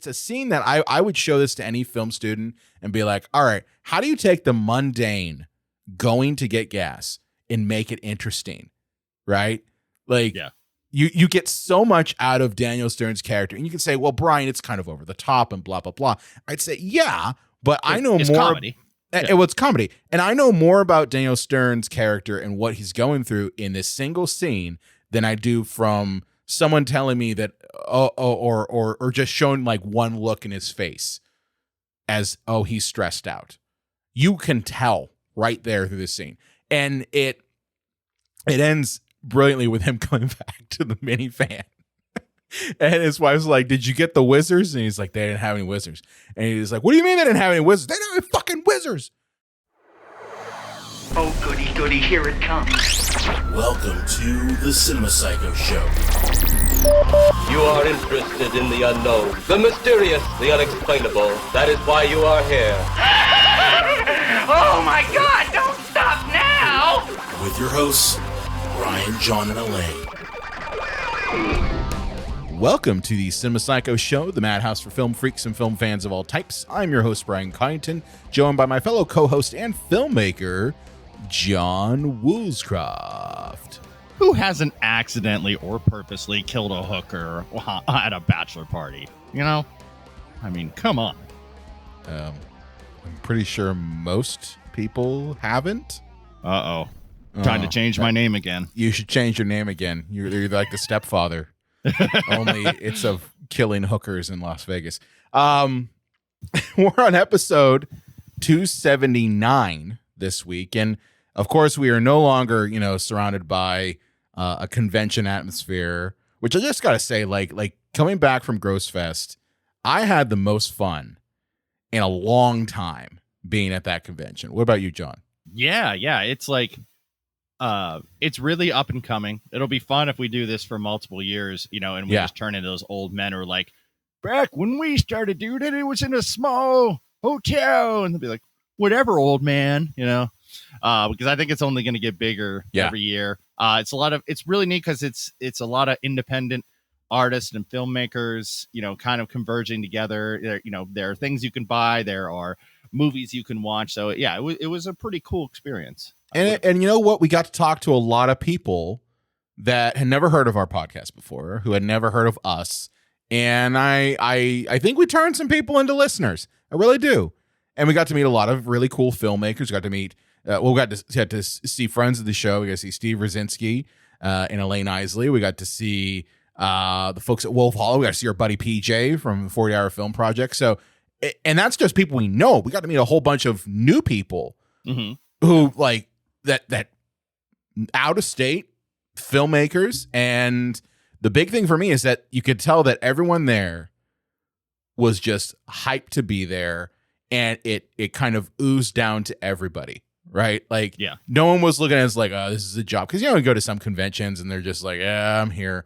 it's a scene that I would show this to any film student and be like, all right, how do you take the mundane going to get gas and make it interesting, right? Like, you get so much out of Daniel Stern's character, and you can say, well, Brian, it's kind of over the top and blah, blah, blah. I'd say, yeah, but I know it's more. Comedy. It was comedy. And I know more about Daniel Stern's character and what he's going through in this single scene than I do from someone telling me that, or just showing like one look in his face as, oh, he's stressed out. You can tell right there through this scene. And it ends brilliantly with him coming back to the minivan. And his wife's like, did you get the whizzers? And he's like, they didn't have any whizzers. And he's like, what do you mean they didn't have any whizzers? They didn't have any fucking whizzers. Oh, goody, goody, here it comes. Welcome to the Cinema Psycho Show. You are interested in the unknown, the mysterious, the unexplainable. That is why you are here. Oh my God, don't stop now! With your hosts, Brian, John, and Elaine. Welcome to the Cinema Psycho Show, the madhouse for film freaks and film fans of all types. I'm your host, Brian Kyneton, joined by my fellow co-host and filmmaker, John Woolscroft. Who hasn't accidentally or purposely killed a hooker at a bachelor party? You know? I mean, come on. I'm pretty sure most people haven't. Uh-oh. Trying to change my name again. You should change your name again. You're like the stepfather. Only it's of killing hookers in Las Vegas. We're on episode 279 this week. And of course, we are no longer, surrounded by a convention atmosphere, which I just got to say, like coming back from Gross Fest, I had the most fun in a long time being at that convention. What about you, John? Yeah. It's like, it's really up and coming. It'll be fun if we do this for multiple years, and we just turn into those old men who are like, back when we started doing it, it was in a small hotel. And they'll be like, whatever, old man, because I think it's only going to get bigger every year. It's really neat because it's a lot of independent artists and filmmakers, kind of converging together. There are things you can buy. There are movies you can watch. So yeah, it was a pretty cool experience. And you know what? We got to talk to a lot of people that had never heard of our podcast before, who had never heard of us. And I think we turned some people into listeners. I really do. And we got to meet a lot of really cool filmmakers. We got to meet, we got to see friends of the show. We got to see Steve Rosinski and Elaine Isley. We got to see the folks at Wolf Hollow. We got to see our buddy PJ from the 40 Hour Film Project. So, and that's just people we know. We got to meet a whole bunch of new people who like, that out of state filmmakers. And the big thing for me is that you could tell that everyone there was just hyped to be there, and it kind of oozed down to everybody, right? Like, no one was looking at it as like, oh, this is a job. Because you go to some conventions and they're just like, yeah, I'm here.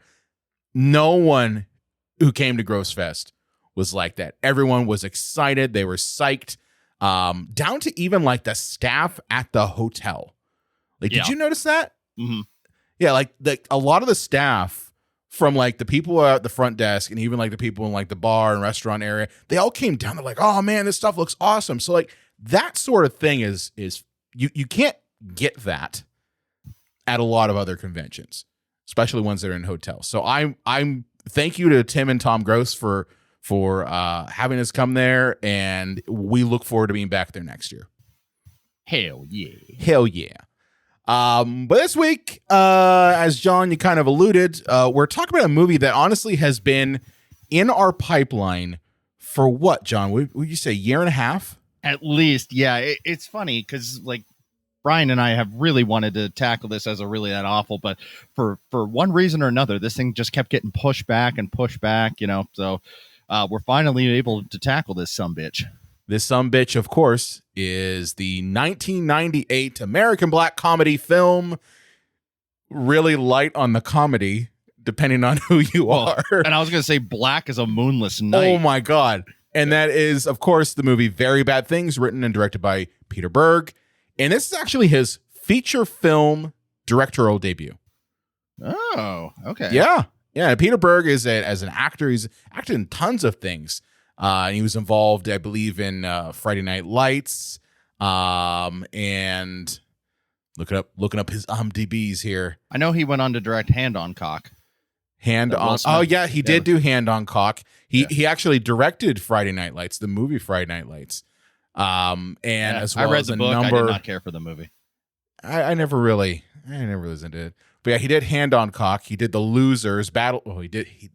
No one who came to Gross Fest was like that. Everyone was excited. They were psyched, down to even like the staff at the hotel. Like, did you notice that? Mm-hmm. Yeah, like a lot of the staff, from like the people at the front desk and even like the people in like the bar and restaurant area, they all came down. They're like, oh man, this stuff looks awesome. So like that sort of thing is you can't get that at a lot of other conventions, especially ones that are in hotels. So I'm thank you to Tim and Tom Gross for having us come there, and we look forward to being back there next year. Hell yeah. But this week, as John, you kind of alluded, we're talking about a movie that honestly has been in our pipeline for what, John? Would you say a year and a half? At least, yeah. It's funny because like Brian and I have really wanted to tackle this as a really that awful, but for one reason or another, this thing just kept getting pushed back. So we're finally able to tackle this sumbitch. This sumbitch, of course, is the 1998 American black comedy film. Really light on the comedy, depending on who you are. And I was going to say black as a moonless night. Oh, my God. And that is, of course, the movie Very Bad Things, written and directed by Peter Berg. And this is actually his feature film directorial debut. Oh, okay. Yeah. Peter Berg is as an actor. He's acted in tons of things. And he was involved, I believe, in Friday Night Lights. And looking up his IMDb's here. I know he went on to direct Hand on Cock. Hand on. Oh yeah, he did do Hand on Cock. He actually directed Friday Night Lights, the movie Friday Night Lights. As well I read as the a book. number. I did not care for the movie. I never listened to it. But yeah, he did Hand on Cock. He did The Losers Battle. Oh,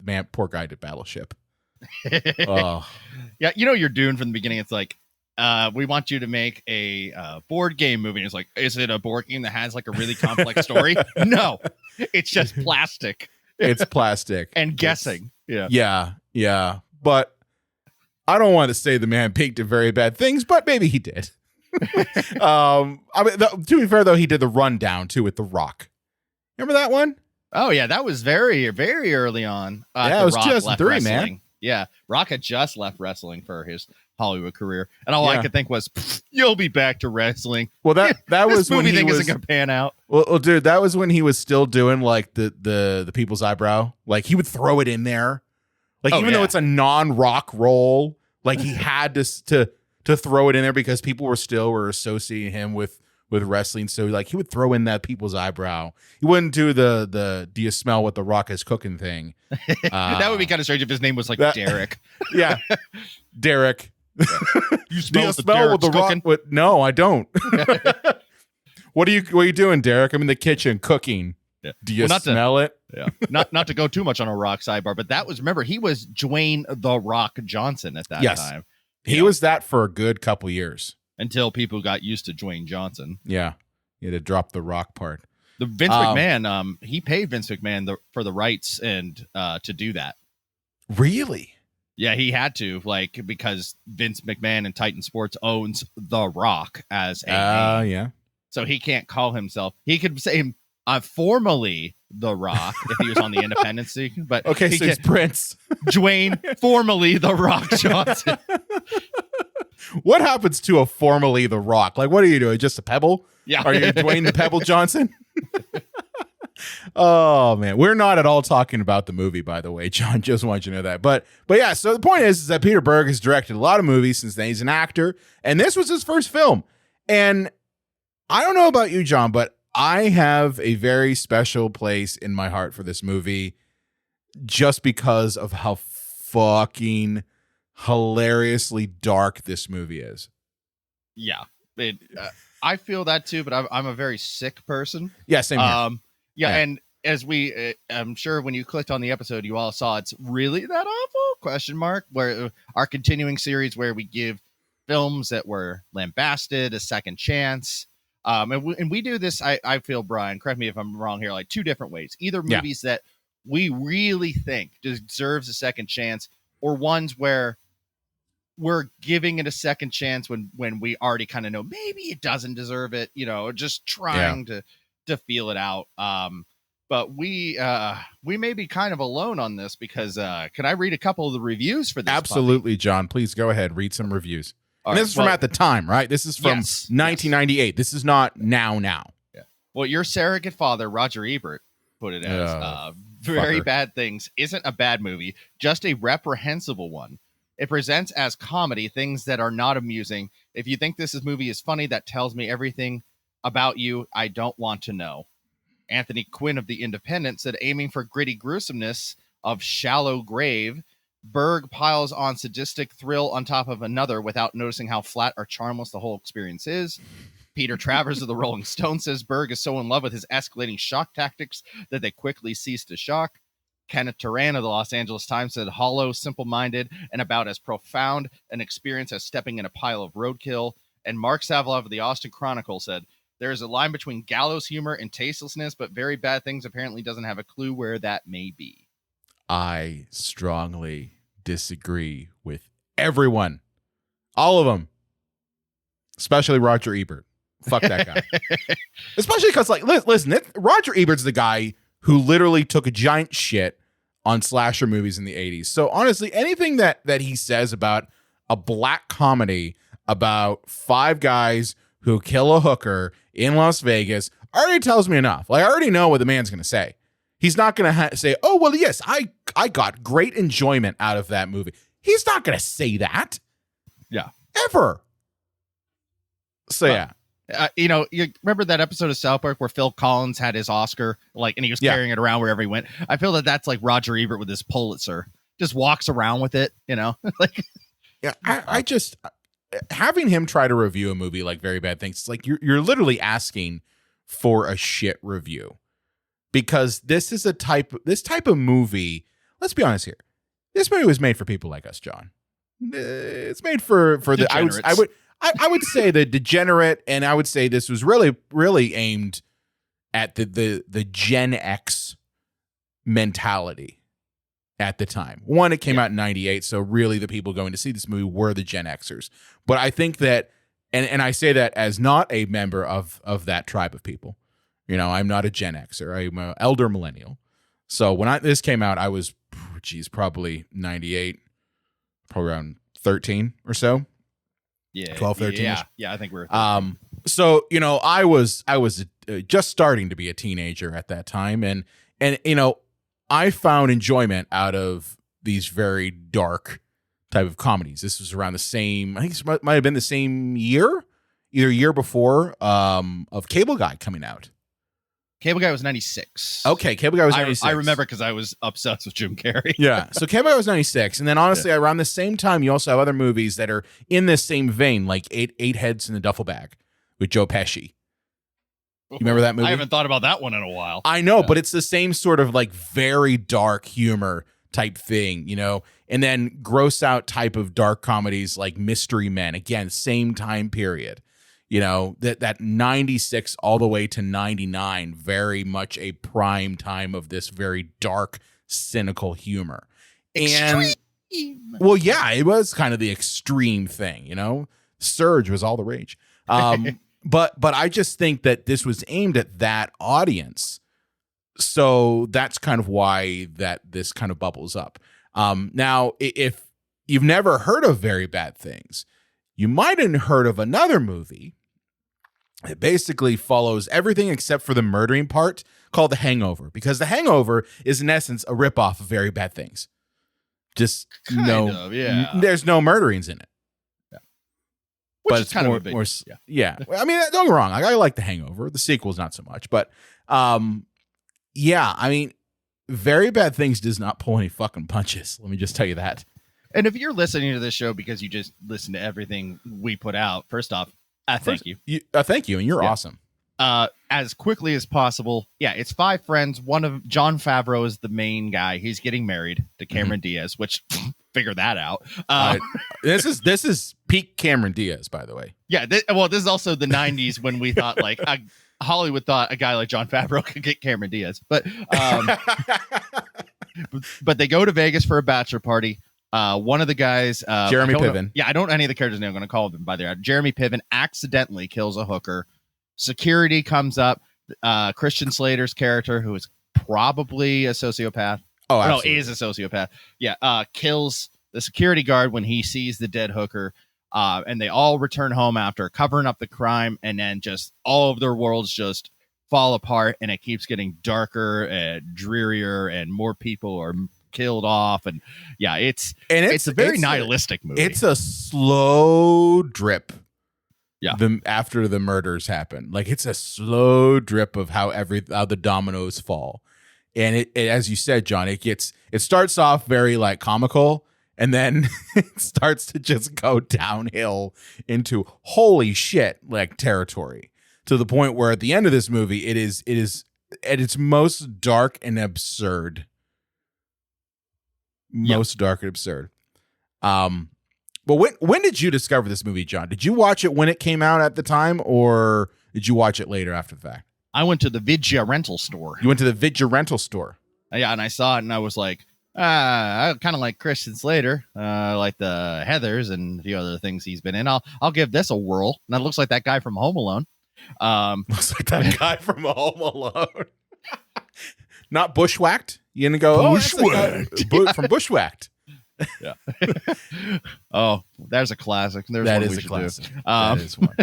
man, poor guy did Battleship. Oh. Yeah, you know you're doomed from the beginning. It's like, we want you to make a board game movie. And it's like, is it a board game that has like a really complex story? No, it's just plastic. It's plastic. And guessing. Yeah. Yeah. But I don't want to say the man peaked at very bad things, but maybe he did. To be fair, though, he did The Rundown, too, with The Rock. Remember that one? Oh, yeah. That was very, very early on. Yeah, it was 2003, man. Yeah. Rock had just left wrestling for his Hollywood career. And all I could think was, you'll be back to wrestling. Well, that was when movie he thing was, isn't going to pan out. Well, dude, that was when he was still doing like the people's eyebrow. Like he would throw it in there. Like even though it's a non-rock role, like he had to throw it in there because people were associating him with wrestling. So like he would throw in that people's eyebrow. He wouldn't do the do you smell what the Rock is cooking thing. That would be kind of strange if his name was like Derek. Yeah. Derek. Yeah. You do you smell what the cooking? Rock? No, I don't. What are you doing, Derek? I'm in the kitchen cooking. Yeah. Do you smell it? Yeah. Not to go too much on a Rock sidebar, but that was, remember, he was Dwayne The Rock Johnson at that time. He was that for a good couple years. Until people got used to Dwayne Johnson. Yeah. He had to drop the Rock part. The Vince McMahon, he paid Vince McMahon for the rights and to do that. Really? Yeah, he had to, like, because Vince McMahon and Titan Sports owns The Rock as a name. Yeah. So he can't call himself. He could say formally The Rock if he was on the independent scene. But okay, so he's Prince. Dwayne, formerly The Rock Johnson. What happens to a formerly The Rock? Like, what are you doing? Just a pebble? Yeah. Are you Dwayne the Pebble Johnson? Oh man, we're not at all talking about the movie, by the way, John. Just want you to know that. But yeah. So the point is that Peter Berg has directed a lot of movies since then. He's an actor, and this was his first film. And I don't know about you, John, but I have a very special place in my heart for this movie, just because of how fucking hilariously dark this movie is. Yeah, I feel that too, but I'm a very sick person. Yeah, same here. Yeah, and as I'm sure when you clicked on the episode, you all saw it's really that awful? Where our continuing series where we give films that were lambasted a second chance. And we do this, I feel, Brian, correct me if I'm wrong here, like two different ways. Either movies that we really think deserves a second chance, or ones where we're giving it a second chance when we already kind of know maybe it doesn't deserve it, just trying to feel it out. But we may be kind of alone on this because can I read a couple of the reviews for this? Absolutely, puppy? John. Please go ahead. Read some reviews. All and this is from at the time, right? This is from 1998. Yes. This is not now. Yeah. Well, your surrogate father, Roger Ebert, put it as very bad things. Isn't a bad movie, just a reprehensible one. It presents as comedy things that are not amusing. If you think this movie is funny, that tells me everything about you I don't want to know. Anthony Quinn of The Independent said, aiming for gritty gruesomeness of Shallow Grave, Berg piles on sadistic thrill on top of another without noticing how flat or charmless the whole experience is. Peter Travers of the Rolling Stone says Berg is so in love with his escalating shock tactics that they quickly cease to shock. Kenneth Turan of the Los Angeles Times said hollow, simple-minded, and about as profound an experience as stepping in a pile of roadkill. And Mark Savalov of the Austin Chronicle said, there is a line between gallows humor and tastelessness, but Very Bad Things apparently doesn't have a clue where that may be. I strongly disagree with everyone. All of them. Especially Roger Ebert. Fuck that guy. Especially because, like, listen, Roger Ebert's the guy who literally took a giant shit on slasher movies in the 80s. So honestly, anything that he says about a black comedy about five guys who kill a hooker in Las Vegas already tells me enough. Like, I already know what the man's going to say. He's not going to say, oh, well, yes, I got great enjoyment out of that movie. He's not going to say that. Yeah. Ever. So, yeah. You remember that episode of South Park where Phil Collins had his Oscar, and he was carrying it around wherever he went? I feel that that's like Roger Ebert with his Pulitzer. Just walks around with it, like. Yeah, I just having him try to review a movie like Very Bad Things. It's like you're literally asking for a shit review, because this type of movie. Let's be honest here. This movie was made for people like us, John. It's made for the I would say the degenerate, and I would say this was really aimed at the Gen X mentality at the time. One, it came out in 98, so really the people going to see this movie were the Gen Xers. But I think that, and I say that as not a member of that tribe of people. I'm not a Gen Xer. I'm an elder millennial. So when this came out, I was, probably 98, probably around 13 or so. Yeah, 12, 13. Yeah, I think we're. So I was just starting to be a teenager at that time, and I found enjoyment out of these very dark type of comedies. This was around the same. I think it might have been the same year, either year before, of Cable Guy coming out. Cable Guy was 96. Okay, Cable Guy was 96. I remember because I was obsessed with Jim Carrey. Yeah, so Cable Guy was 96. And then honestly, around the same time, you also have other movies that are in this same vein, like Eight Heads in the Duffel Bag with Joe Pesci. You remember that movie? I haven't thought about that one in a while. I know, but it's the same sort of like very dark humor type thing, and then gross out type of dark comedies like Mystery Men. Again, same time period. That 96 all the way to 99, very much a prime time of this very dark, cynical humor. Extreme. And well, yeah, it was kind of the extreme thing, Surge was all the rage. But I just think that this was aimed at that audience. So that's kind of why that this kind of bubbles up. Now, if you've never heard of Very Bad Things, you might have heard of another movie. It basically follows everything except for the murdering part, called The Hangover, because The Hangover is in essence a ripoff of Very Bad Things. Just there's no murderings in it. Yeah. Which but is kind of a big, yeah. I mean, don't get me wrong. I like The Hangover. The sequel's not so much, but yeah. I mean, Very Bad Things does not pull any fucking punches. Let me just tell you that. And if you're listening to this show because you just listen to everything we put out, first off, thank you. Thank you, and you're awesome. As quickly as possible. Yeah, it's 5 friends. One of John Favreau is the main guy. He's getting married to Cameron Diaz, which figure that out. This is peak Cameron Diaz, by the way. Yeah, this is also the 90s when we thought Hollywood thought a guy like John Favreau could get Cameron Diaz, but they go to Vegas for a bachelor party. One of the guys, Jeremy Piven. I don't know any of the characters' name. I'm going to call them by their Jeremy Piven accidentally kills a hooker. Security comes up. Christian Slater's character, who is probably a sociopath. Oh, absolutely. No, is a sociopath. Yeah, kills the security guard when he sees the dead hooker. And they all return home after covering up the crime, and then just all of their worlds just fall apart, and it keeps getting darker and drearier, and more people are killed off, and it's a very nihilistic movie. It's a slow drip. Yeah. After the murders happen, like it's a slow drip of how the dominoes fall, and it as you said, John, it starts off very like comical, and then it starts to just go downhill into holy shit like territory, to the point where at the end of this movie, it is at its most dark and absurd. Dark and absurd. But when did you discover this movie, John? Did you watch it when it came out at the time, or did you watch it later after the fact? I went to the Vidya rental store. You went to the Vidya rental store? Yeah, and I saw it, and I was like, I kind of like Christian Slater, like the Heathers and a few other things he's been in. I'll give this a whirl. And that looks like that guy from Home Alone. Looks like that guy from Home Alone. Not Bushwhacked? You didn't go, Bushwhacked. From Bushwhacked. Yeah. Oh, there's a classic. That is a classic. That is one.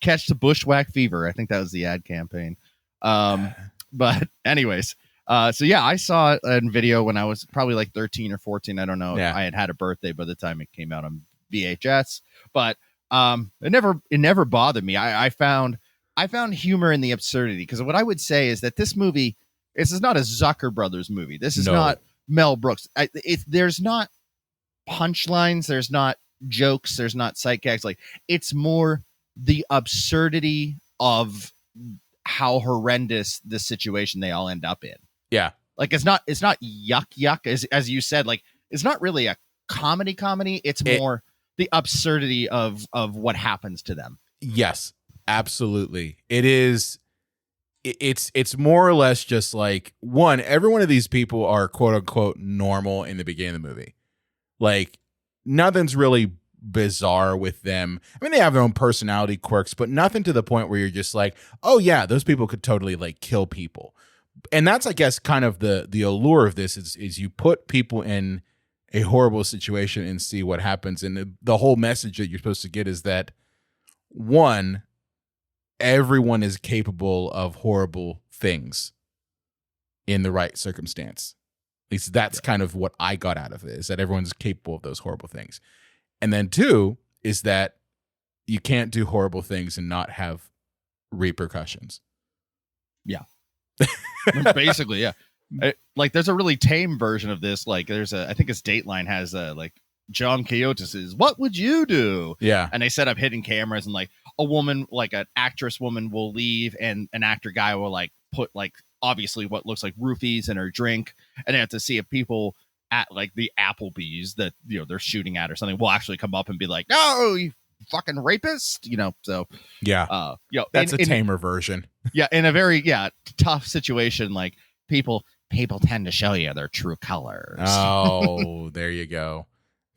Catch the Bushwhack Fever. I think that was the ad campaign. But anyways, So yeah, I saw a video when I was probably like 13 or 14. I don't know. Yeah. I had a birthday by the time it came out on VHS, but it never bothered me. I found humor in the absurdity, because what I would say is that this is not a Zucker Brothers movie. This is not Mel Brooks. There's not punchlines. There's not jokes. There's not sight gags. Like, it's more the absurdity of how horrendous the situation they all end up in. Yeah. Like, it's not yuck, as you said. Like, it's not really a comedy. It's more the absurdity of what happens to them. Yes, absolutely. It is. It's more or less just like, one, every one of these people are quote unquote normal in the beginning of the movie. Like, nothing's really bizarre with them. I mean, they have their own personality quirks, but nothing to the point where you're just like, oh yeah, those people could totally like kill people. And that's, I guess, kind of the allure of this is you put people in a horrible situation and see what happens. And the whole message that you're supposed to get is that, one, everyone is capable of horrible things in the right circumstance. At least that's kind of what I got out of it, is that everyone's capable of those horrible things. And then two is that you can't do horrible things and not have repercussions. Yeah. Basically, yeah. Like, there's a really tame version of this. Like, I think it's Dateline has like John Quixote says, "What would you do?" Yeah. And they set up hidden cameras, and like a woman, like an actress woman, will leave, and an actor guy will like put like obviously what looks like roofies in her drink, and they have to see if people at like the Applebee's that they're shooting at or something will actually come up and be like, "No, you fucking rapist," So yeah, that's a tamer version. Yeah, in a very tough situation, like people tend to show you their true colors. Oh, there you go.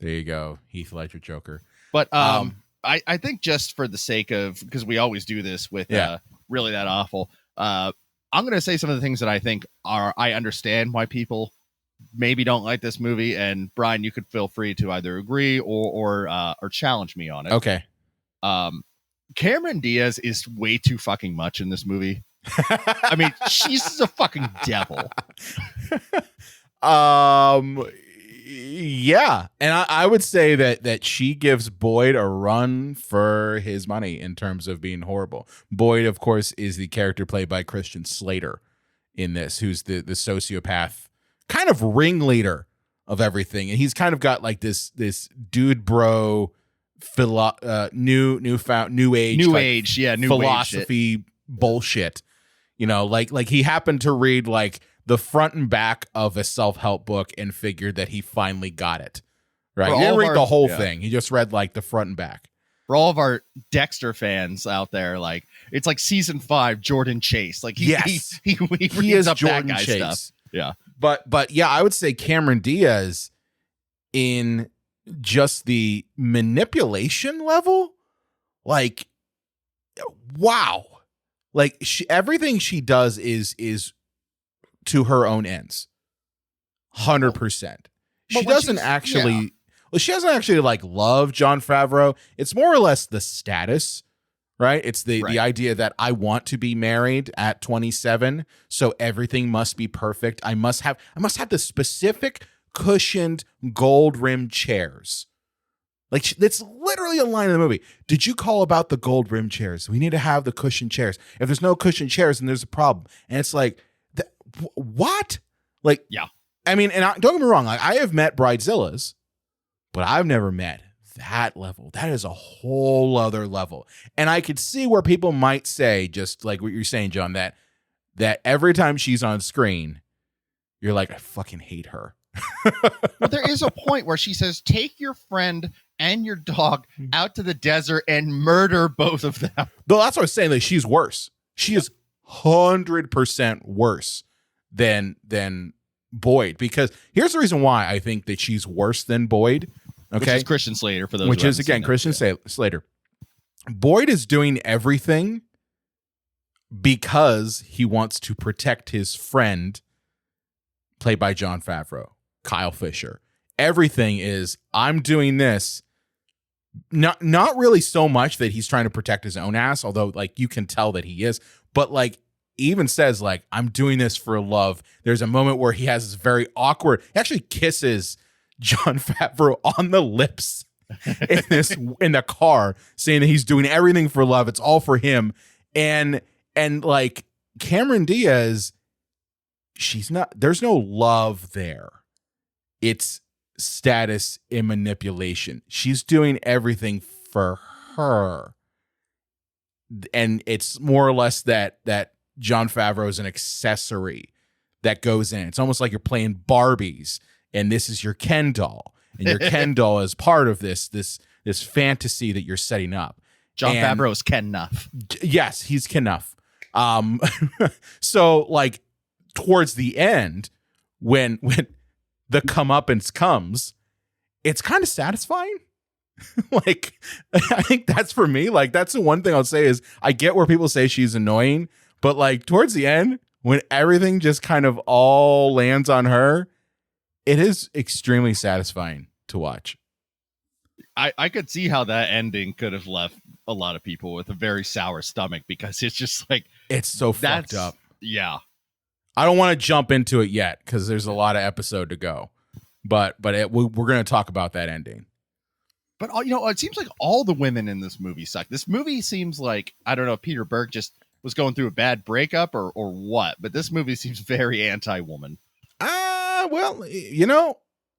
Heath Ledger Joker. But I think, just for the sake of, because we always do this with Really That Awful, I'm going to say some of the things that I think I understand why people maybe don't like this movie, and Brian, you could feel free to either agree or challenge me on it. Okay. Cameron Diaz is way too fucking much in this movie. I mean, she's a fucking devil. Yeah, and I would say that she gives Boyd a run for his money in terms of being horrible. Boyd, of course, is the character played by Christian Slater in this, who's the sociopath kind of ringleader of everything, and he's kind of got like this dude bro new age philosophy bullshit. Like he happened to read like the front and back of a self-help book and figured that he finally got it. Right? He didn't read the whole thing. He just read like the front and back. For all of our Dexter fans out there, like, it's like season 5 Jordan Chase. Like, he is up Jordan that guy Chase. Stuff. Yeah. But yeah, I would say Cameron Diaz, in just the manipulation level, like, wow. Like, everything she does is to her own ends. 100%. She doesn't actually she doesn't actually like love Jon Favreau. It's more or less the status, right? It's the idea that I want to be married at 27, so everything must be perfect. I must have the specific cushioned gold rimmed chairs. Like, that's literally a line in the movie. Did you call about the gold rimmed chairs? We need to have the cushioned chairs. If there's no cushioned chairs, then there's a problem. And it's like, what? Like, yeah. I mean, and don't get me wrong. Like, I have met bridezillas, but I've never met that level. That is a whole other level. And I could see where people might say, just like what you're saying, John, that every time she's on screen, you're like, I fucking hate her. Well, there is a point where she says, take your friend and your dog out to the desert and murder both of them. Though that's what I was saying. Like, she's worse. She is 100% worse than Boyd, because here's the reason why I think that she's worse than Boyd. Okay, which is Christian Slater, for those. Which is again Christian Slater. Boyd is doing everything because he wants to protect his friend, played by Jon Favreau, Kyle Fisher. Everything is, I'm doing this. Not really so much that he's trying to protect his own ass, although like you can tell that he is, but like even says like, I'm doing this for love. There's a moment where he has this very awkward, he actually kisses Jon Favreau on the lips in the car, saying that he's doing everything for love. It's all for him. And like Cameron Diaz, there's no love there. It's status and manipulation. She's doing everything for her. And it's more or less that Jon Favreau is an accessory that goes in. It's almost like you're playing Barbies and this is your Ken doll. And your Ken doll is part of this fantasy that you're setting up. Jon Favreau is Ken Nuff. Yes, he's Ken Nuff. So like towards the end, when the comeuppance comes, it's kind of satisfying. Like, I think that's for me. Like, that's the one thing I'll say is I get where people say she's annoying, but like towards the end, when everything just kind of all lands on her, it is extremely satisfying to watch. I could see how that ending could have left a lot of people with a very sour stomach, because it's just like, it's so fucked up. Yeah. I don't want to jump into it yet because there's a lot of episode to go, but we're going to talk about that ending. But it seems like all the women in this movie suck. This movie seems like, I don't know if Peter Berg just was going through a bad breakup or what, but this movie seems very anti-woman. Well,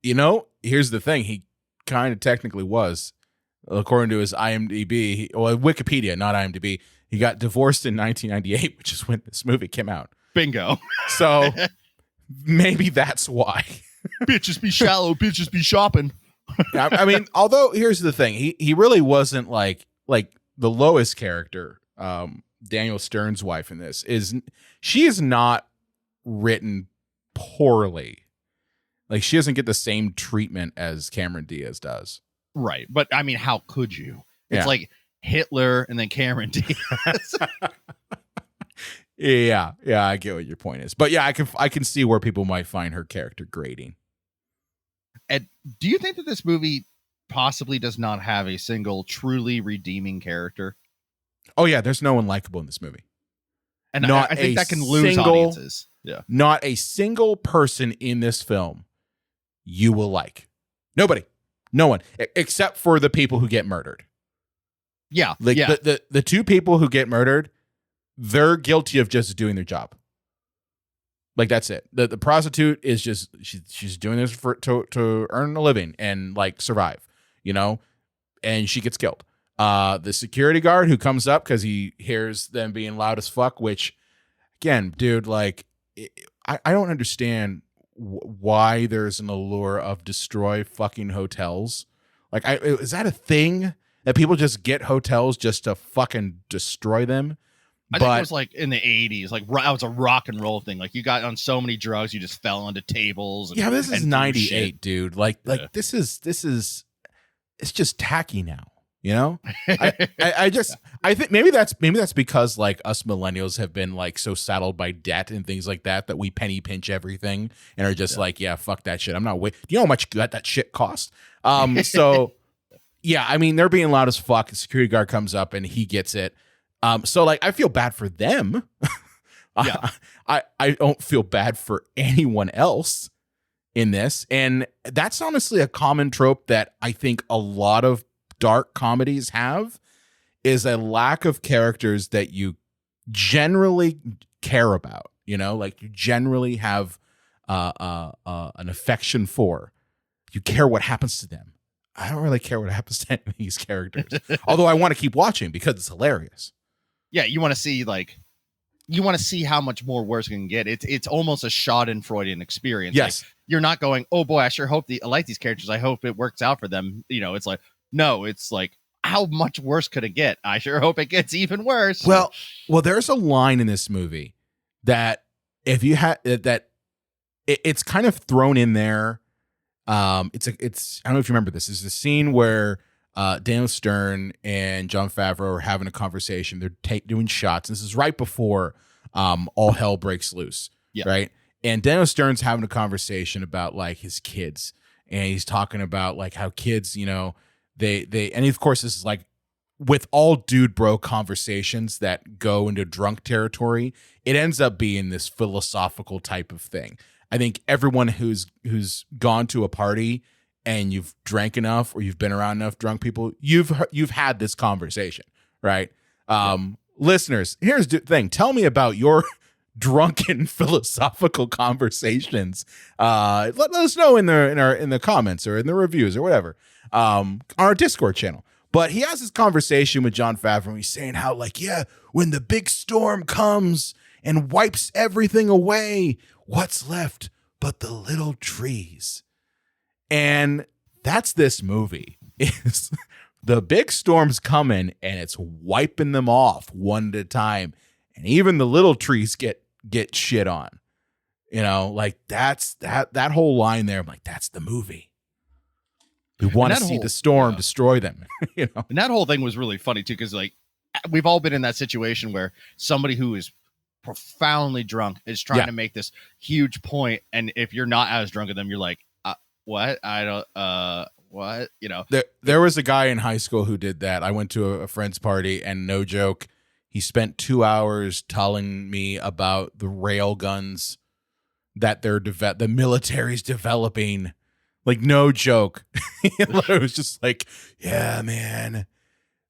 here's the thing. He kind of technically was, according to his IMDb, Wikipedia, not IMDb. He got divorced in 1998, which is when this movie came out. Bingo. So maybe that's why. Bitches be shallow, bitches be shopping. I mean, although here's the thing, he really wasn't like the Lois character, Daniel Stern's wife in this she is not written poorly. Like, she doesn't get the same treatment as Cameron Diaz does. Right. But I mean, how could you? It's like Hitler and then Cameron Diaz. Yeah, I get what your point is. But yeah, I can see where people might find her character grating. And do you think that this movie possibly does not have a single truly redeeming character? Oh yeah, there's no one likable in this movie. And I think that can lose audiences. Yeah. Not a single person in this film you will like. Nobody. No one. Except for the people who get murdered. Yeah. Like the two people who get murdered, they're guilty of just doing their job. Like, that's it. The prostitute is just she's doing this to earn a living and like survive, and she gets killed. The security guard who comes up because he hears them being loud as fuck, which again, dude, like I don't understand why there's an allure of destroy fucking hotels. Like, is that a thing that people just get hotels just to fucking destroy them? I think it was like in the 80s, like that was a rock and roll thing. Like, you got on so many drugs, you just fell onto tables. Yeah, this is 98, dude. Like this is it's just tacky now. I think maybe that's because like us millennials have been like so saddled by debt and things like that we penny pinch everything and are just like, yeah, fuck that shit. I'm not do you know how much that shit costs? So yeah, I mean, they're being loud as fuck. The security guard comes up and he gets it. So like, I feel bad for them. Yeah. I don't feel bad for anyone else in this. And that's honestly a common trope that I think a lot of dark comedies have, is a lack of characters that you generally care about, like you generally have an affection for. You care what happens to them. I don't really care what happens to any of these characters, although I want to keep watching because it's hilarious. Yeah, you want to see how much more worse it can get. It's almost a Schadenfreudian experience. Yes. Like, you're not going, oh boy, I sure hope I like these characters. I hope it works out for them. It's like, no, it's like, how much worse could it get? I sure hope it gets even worse. Well, there's a line in this movie that if you had it's kind of thrown in there. It's I don't know if you remember this. It's the scene where Daniel Stern and Jon Favreau are having a conversation. They're doing shots. This is right before all hell breaks loose. Yeah. Right. And Daniel Stern's having a conversation about like his kids, and he's talking about like how kids, they and of course this is like with all dude bro conversations that go into drunk territory, it ends up being this philosophical type of thing. I think everyone who's gone to a party and you've drank enough or you've been around enough drunk people, you've had this conversation, right? Listeners, here's the thing. Tell me about your drunken philosophical conversations. Let us know in the comments or in the reviews or whatever, on our Discord channel. But he has this conversation with Jon Favreau. He's saying how, like, yeah, when the big storm comes and wipes everything away, what's left but the little trees? And that's this movie. Is the big storm's coming and it's wiping them off one at a time, and even the little trees get shit on. You know, like that's that whole line there. I'm like, that's the movie. We want to see the storm destroy them. You know, and that whole thing was really funny too, because like we've all been in that situation where somebody who is profoundly drunk is trying to make this huge point, and if you're not as drunk as them, you're like, what? I don't what? You know, there was a guy in high school who did that. I went to a friend's party, and no joke, he spent 2 hours telling me about the rail guns that the military's developing. Like, no joke. It was just like, yeah, man,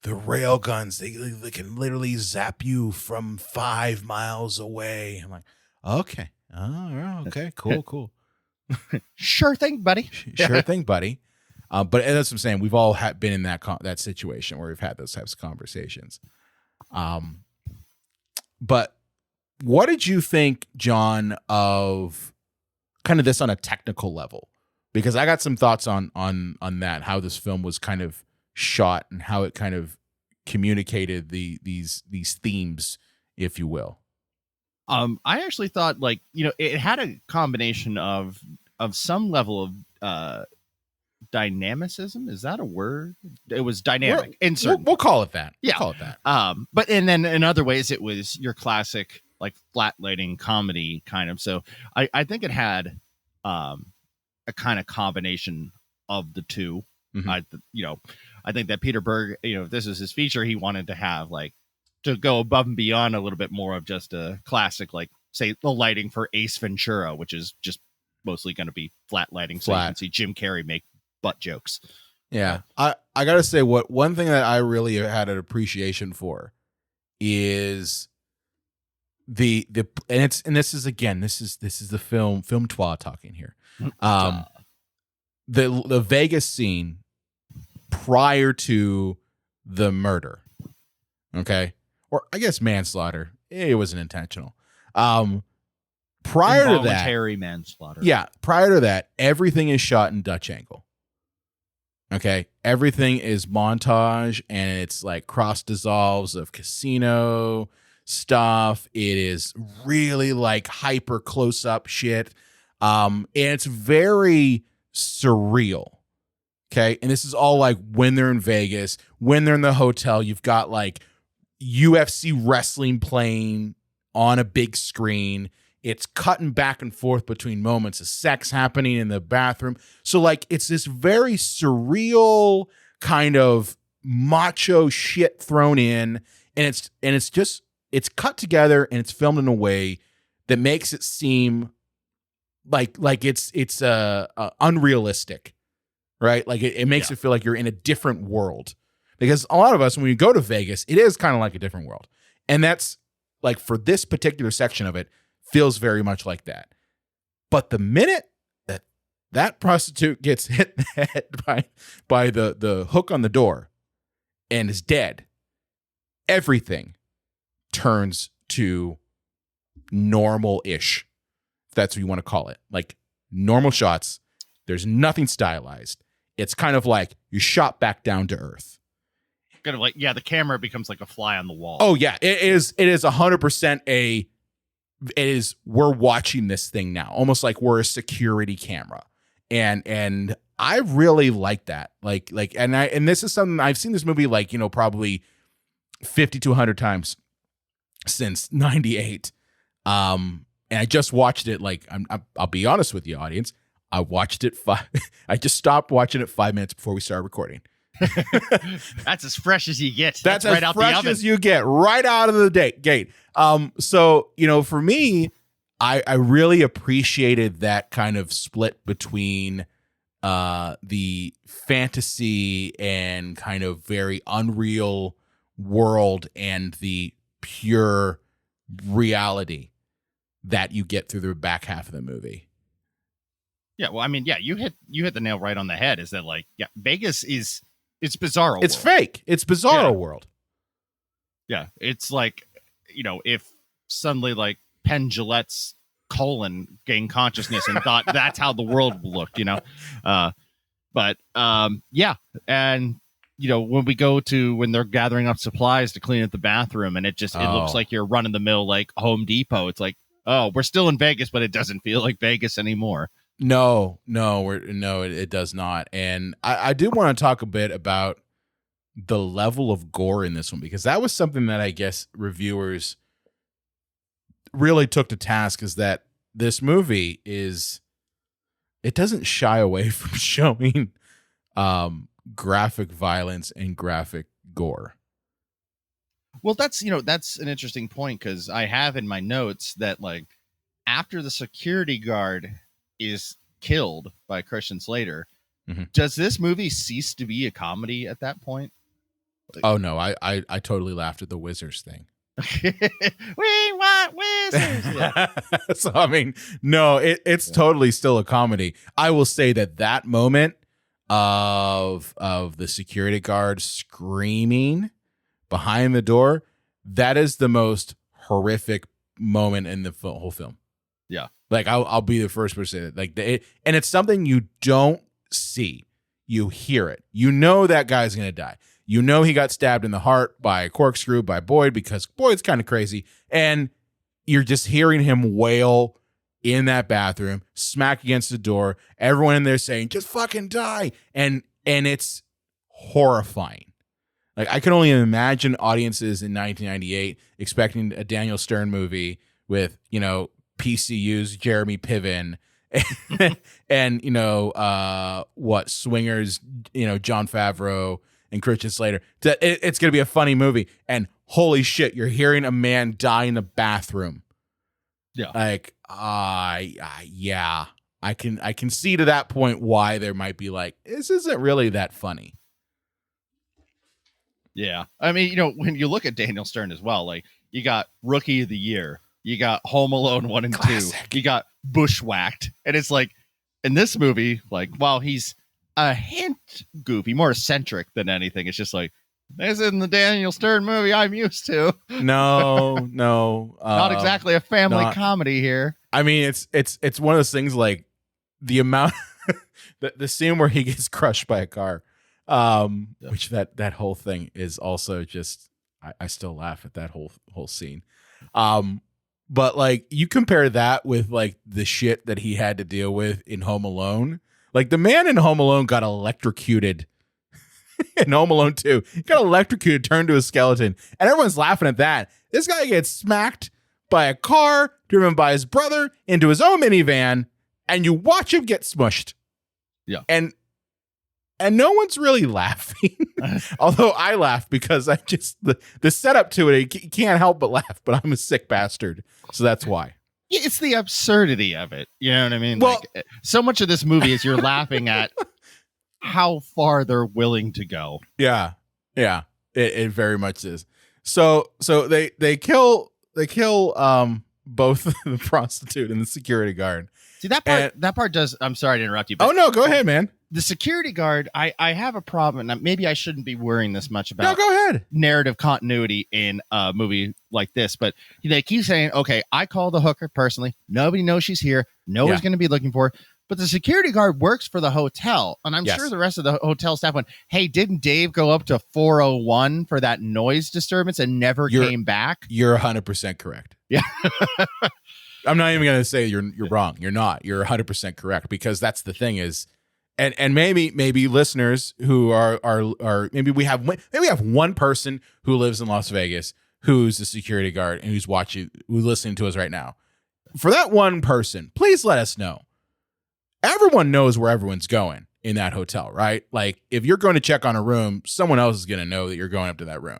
the rail guns, they can literally zap you from 5 miles away. I'm like, okay. Oh, okay, cool. Sure thing, buddy. Sure thing, buddy. But that's what I'm saying. We've all been in that situation where we've had those types of conversations. But what did you think, John, of kind of this on a technical level? Because I got some thoughts on that, how this film was kind of shot and how it kind of communicated these themes, if you will. I actually thought, like, you know, it had a combination of some level of dynamicism. Is that a word? It was dynamic. We'll call it that. Yeah. We'll call it that. But and then in other ways, it was your classic like flat lighting comedy kind of. So I think it had a kind of combination of the two. Mm-hmm. I think that Peter Berg, if this is his feature, he wanted to have like to go above and beyond a little bit more of just a classic, like say the lighting for Ace Ventura, which is just mostly going to be flat lighting. So you can see Jim Carrey make butt jokes. Yeah. I got to say one thing that I really had an appreciation for is this is the film Trois talking here. The Vegas scene prior to the murder. Okay. Or I guess manslaughter. It wasn't intentional. Prior to that, involuntary manslaughter. Yeah. Prior to that, everything is shot in Dutch angle. Okay. Everything is montage and it's like cross dissolves of casino stuff. It is really like hyper close up shit. And it's very surreal. Okay. And this is all like when they're in Vegas, when they're in the hotel, you've got like UFC wrestling playing on a big screen. It's cutting back and forth between moments of sex happening in the bathroom. So like it's this very surreal kind of macho shit thrown in, and it's cut together and it's filmed in a way that makes it seem like it's unrealistic, right? Like it makes it feel like you're in a different world, because a lot of us, when we go to Vegas, it is kind of like a different world. And that's like, for this particular section of it, feels very much like that. But the minute that prostitute gets hit in the head by the hook on the door and is dead, everything turns to normal-ish, if that's what you want to call it. Like normal shots. There's nothing stylized. It's kind of like you shot back down to earth. Kind of like, yeah, the camera becomes like a fly on the wall. Oh yeah, it is 100% we're watching this thing now, almost like we're a security camera. And I really like that. And this is something I've seen this movie like, probably 50 to 100 times since 98. And I just watched it. Like, I'll be honest with you, audience. I watched it I just stopped watching it 5 minutes before we started recording. That's as fresh as you get. That's right as out fresh the oven. as you get, right out of the gate. So, for me, I really appreciated that kind of split between the fantasy and kind of very unreal world and the pure reality that you get through the back half of the movie. Yeah, well, I mean, you hit the nail right on the head. Is that Vegas is bizarro. It's world. fake. It's bizarro world. Yeah, it's like if suddenly Penn Jillette's colon gained consciousness and thought that's how the world looked, But yeah, and when we go to when they're gathering up supplies to clean up the bathroom, and it looks like you're run of the mill Home Depot. It's like, oh, we're still in Vegas, but it doesn't feel like Vegas anymore. No, it does not. And I do want to talk a bit about the level of gore in this one, because that was something that I guess reviewers really took to task, is that this movie it doesn't shy away from showing graphic violence and graphic gore. Well, that's an interesting point, because I have in my notes that after the security guard is killed by Christian Slater, does this movie cease to be a comedy at that point? Oh no, I totally laughed at the Wizards thing. We want Wizards. Yeah. So I mean, no, it's totally still a comedy. I will say that moment of the security guard screaming behind the door, that is the most horrific moment in the whole film. Yeah. I'll be the first person and it's something you don't see. You hear it. You know that guy's going to die. You know he got stabbed in the heart by a corkscrew by Boyd, because Boyd's kind of crazy. And you're just hearing him wail in that bathroom, smack against the door. Everyone in there saying, just fucking die. And it's horrifying. I can only imagine audiences in 1998 expecting a Daniel Stern movie with, PCU's Jeremy Piven and Swingers, Jon Favreau and Christian Slater. It's going to be a funny movie. And holy shit, you're hearing a man die in a bathroom. Yeah. Yeah. I can see to that point why there might be this isn't really that funny. Yeah. I mean, when you look at Daniel Stern as well, you got Rookie of the Year, you got Home Alone 1 and Classic. 2, you got Bushwhacked. And it's in this movie, while he's a hint goofy, more eccentric than anything, it's just this isn't the Daniel Stern movie I'm used to. No. Not exactly a family comedy here. I mean, it's one of those things, the amount, the scene where he gets crushed by a car, which that whole thing is also just, I still laugh at that whole scene. But you compare that with the shit that he had to deal with in Home Alone. The man in Home Alone got electrocuted in Home Alone 2. He got electrocuted, turned to a skeleton, and everyone's laughing at that. This guy gets smacked by a car driven by his brother into his own minivan, and you watch him get smushed. Yeah. And no one's really laughing. Although I laugh because I just the setup to it, you can't help but laugh, but I'm a sick bastard. So that's why. Yeah, it's the absurdity of it. You know what I mean? Well, so much of this movie is you're laughing at how far they're willing to go. Yeah. It very much is. So they kill both the prostitute and the security guard. See, that part does. I'm sorry to interrupt you. But oh no, go ahead, man. The security guard, I have a problem, and maybe I shouldn't be worrying this much about go ahead. narrative continuity in a movie like this, but they keep saying, okay, I call the hooker personally. Nobody knows she's here. Nobody's going to be looking for her. But the security guard works for the hotel, and I'm sure the rest of the hotel staff went, hey, didn't Dave go up to 401 for that noise disturbance and never came back? You're 100% correct. Yeah. I'm not even going to say you're wrong. You're not. You're 100% correct, because that's the thing is, and maybe listeners who are maybe we have one person who lives in Las Vegas who's a security guard and who's listening to us right now. For that one person, please let us know. Everyone knows where everyone's going. in that hotel, right? Like if you're going to check on a room, someone else is going to know that you're going up to that room.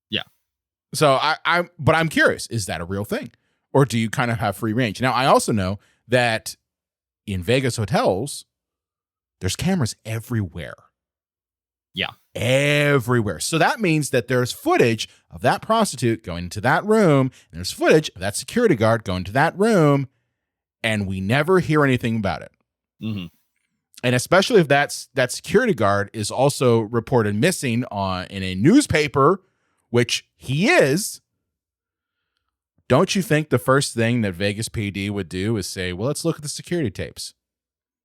Yeah. So but I'm curious, is that a real thing? Or do you kind of have free range? Now, I also know that in Vegas hotels, there's cameras everywhere. Yeah. Everywhere. So that means that there's footage of that prostitute going into that room, and there's footage of that security guard going to that room, and we never hear anything about it. Mm-hmm. And especially if that security guard is also reported missing in a newspaper, which he is. Don't you think the first thing that Vegas PD would do is say, well, let's look at the security tapes?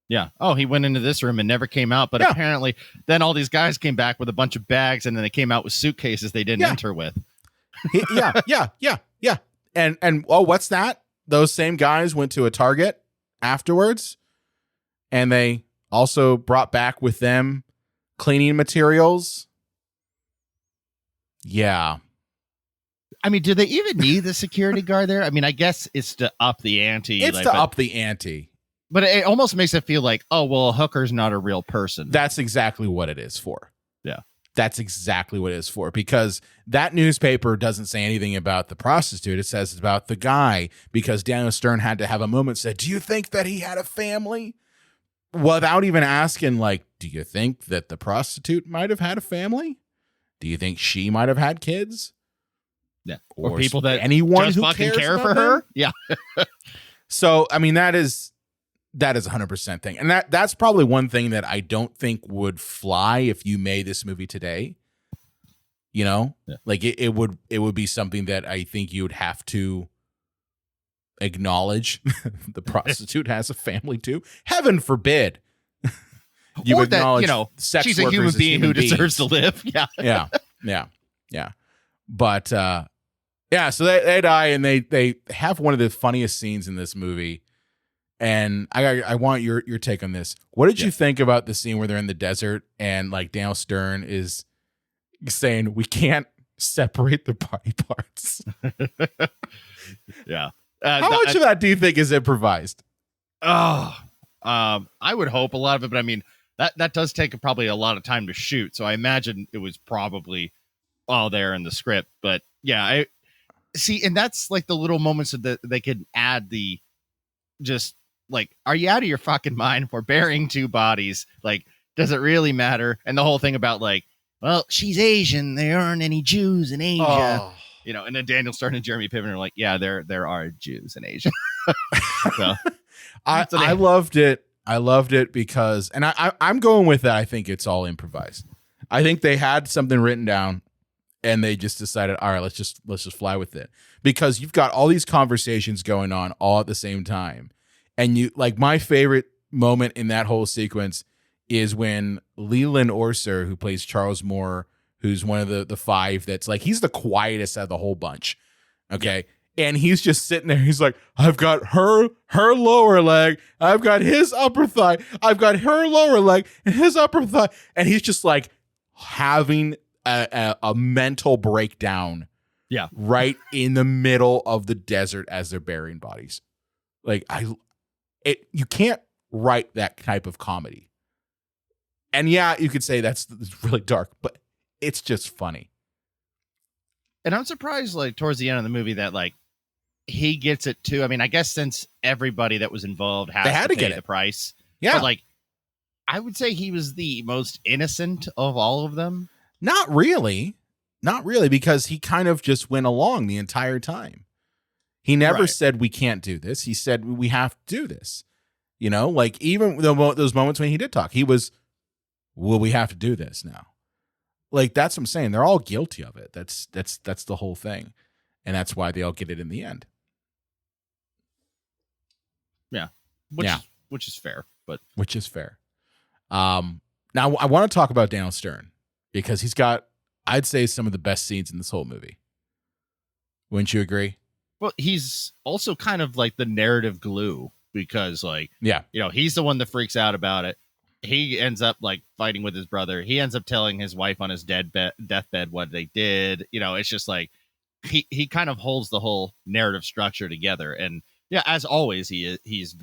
Yeah. Oh, he went into this room and never came out. But apparently then all these guys came back with a bunch of bags, and then they came out with suitcases they didn't enter with. Yeah. And oh, what's that? Those same guys went to a Target afterwards, and they also brought back with them cleaning materials. Yeah. I mean, do they even need the security guard there? I mean, I guess it's to up the ante. Up the ante. But it almost makes it feel like, oh, well, a hooker's not a real person. That's exactly what it is for. Yeah. That's exactly what it is for, because that newspaper doesn't say anything about the prostitute. It says it's about the guy, because Daniel Stern had to have a moment, said, do you think that he had a family? Without even asking, like, do you think that the prostitute might have had a family? Do you think she might have had kids? Yeah. Or people that anyone just who fucking cares care for about her? them? Yeah. So, I mean, that is a 100% thing. And that's probably one thing that I don't think would fly if you made this movie today. You know? Yeah. Like it would be something that I think you would have to acknowledge. The prostitute has a family too. Heaven forbid. You or acknowledge that, sex she's a workers human as being who beings. deserves to live. Yeah. Yeah. But so they die, and they have one of the funniest scenes in this movie. And I want your take on this. What did you think about the scene where they're in the desert and like Daniel Stern is saying we can't separate the body parts? Yeah. How much of that do you think is improvised? I would hope a lot of it, but I mean that does take probably a lot of time to shoot. So I imagine it was probably all there in the script. But yeah, I see, and that's like the little moments that they could add the just like, are you out of your fucking mind for burying two bodies? Like, does it really matter? And the whole thing about like, well, she's Asian. There aren't any Jews in Asia. You know, and then Daniel Stern and Jeremy Piven are like, yeah, there are Jews in Asia. So, I loved it. I loved it because, and I'm going with that. I think it's all improvised. I think they had something written down, and they just decided, all right, let's just fly with it, because you've got all these conversations going on all at the same time. And you like, my favorite moment in that whole sequence is when Leland Orser, who plays Charles Moore, who's one of the five that's like, he's the quietest out of the whole bunch. Okay. And he's just sitting there. He's like, I've got her lower leg. I've got his upper thigh. I've got her lower leg and his upper thigh. And he's just like having a mental breakdown. Yeah. Right in the middle of the desert as they're burying bodies. Like you can't write that type of comedy. And yeah, you could say that's really dark, but it's just funny. And I'm surprised, like, towards the end of the movie that, like, he gets it too. I mean, I guess since everybody that was involved had to pay the price. Yeah. But, like, I would say he was the most innocent of all of them. Not really, because he kind of just went along the entire time. He never said we can't do this. He said we have to do this. You know, like even those moments when he did talk, he was, well, we have to do this now. Like, that's what I'm saying. They're all guilty of it. That's the whole thing. And that's why they all get it in the end. Yeah. Which is fair, but which is fair. Now I want to talk about Daniel Stern because he's got, I'd say, some of the best scenes in this whole movie. Wouldn't you agree? Well, he's also kind of like the narrative glue because, like, yeah, you know, he's the one that freaks out about it. He ends up like fighting with his brother. He ends up telling his wife on his deathbed what they did. You know, it's just like he kind of holds the whole narrative structure together. And yeah, as always, he's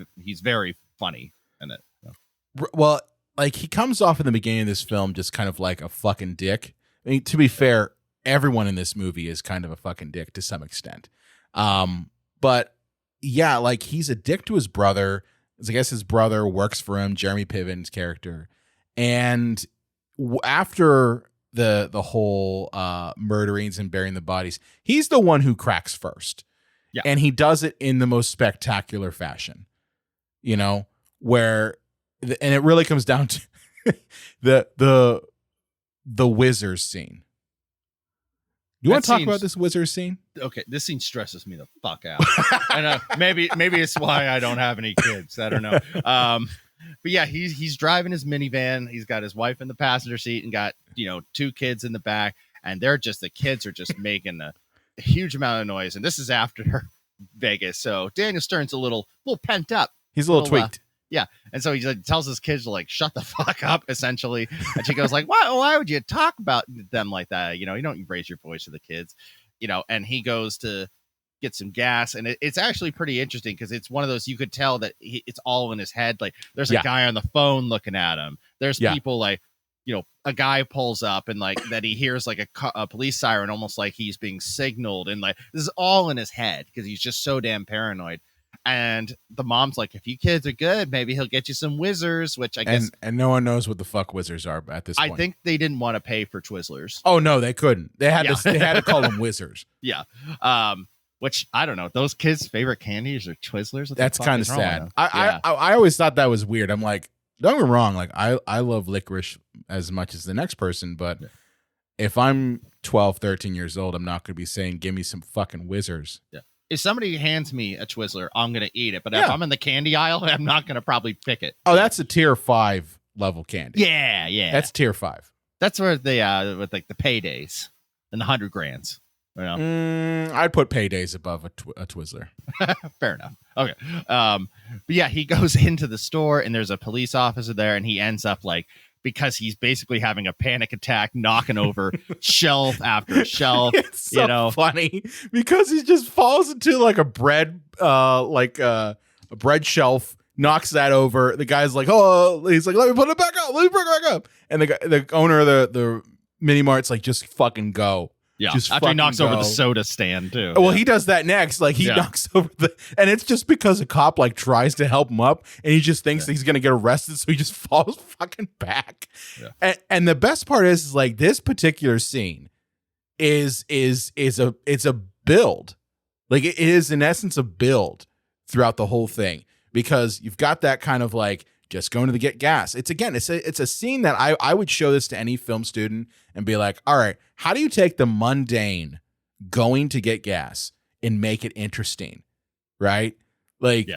very funny in it. So. Well, like he comes off in the beginning of this film just kind of like a fucking dick. I mean, to be fair, everyone in this movie is kind of a fucking dick to some extent. But yeah, like he's a dick to his brother. I guess his brother works for him, Jeremy Piven's character. And after the whole murderings and burying the bodies, he's the one who cracks first. Yeah. And he does it in the most spectacular fashion, you know, where, and it really comes down to the Wizards scene. You want to talk about this Wizards scene? Okay, this scene stresses me the fuck out. And maybe it's why I don't have any kids. I don't know. But yeah, he's driving his minivan. He's got his wife in the passenger seat and got, 2 kids in the back, and the kids are just making a huge amount of noise. And this is after Vegas, so Daniel Stern's a little pent up. He's a little tweaked. Yeah, and so he tells his kids to like shut the fuck up, essentially. And she goes like, "Why would you talk about them like that? You don't raise your voice to the kids, And he goes to get some gas, and it's actually pretty interesting because it's one of those you could tell that it's all in his head. Like there's a guy on the phone looking at him. There's people like, a guy pulls up and like that he hears like a police siren, almost like he's being signaled, and like this is all in his head because he's just so damn paranoid. And the mom's like, if you kids are good, maybe he'll get you some Twizzlers, which I guess. And no one knows what the fuck Twizzlers are at this point. I think they didn't want to pay for Twizzlers. Oh no, they couldn't. They had to call them Twizzlers. Yeah. Which I don't know. Those kids' favorite candies are Twizzlers. That's kind of sad. I always thought that was weird. I'm like, don't get me wrong. Like I love licorice as much as the next person, but if I'm 12, 13 years old, I'm not going to be saying, give me some fucking Twizzlers. Yeah. If somebody hands me a Twizzler, I'm going to eat it. But if I'm in the candy aisle, I'm not going to probably pick it. Oh, that's a tier 5 level candy. Yeah, yeah. That's tier 5. That's where they with like the paydays and the 100 grands. I'd put paydays above a Twizzler. Fair enough. Okay. But yeah, he goes into the store and there's a police officer there, and he ends up like, because he's basically having a panic attack, knocking over shelf after shelf. It's so funny because he just falls into like a bread shelf, knocks that over. The guy's like, oh, he's like, let me put it back up. Let me bring it back up. And the owner of the mini mart's like, just fucking go. Yeah, just after he knocks over the soda stand too. Well, he does that next. Like he knocks over and it's just because a cop like tries to help him up, and he just thinks that he's gonna get arrested, so he just falls fucking back. Yeah. And the best part is like this particular scene is a build, like it is in essence a build throughout the whole thing, because you've got that kind of like just going to get gas. It's a scene that I would show this to any film student and be like, all right, how do you take the mundane going to get gas and make it interesting? Right? Like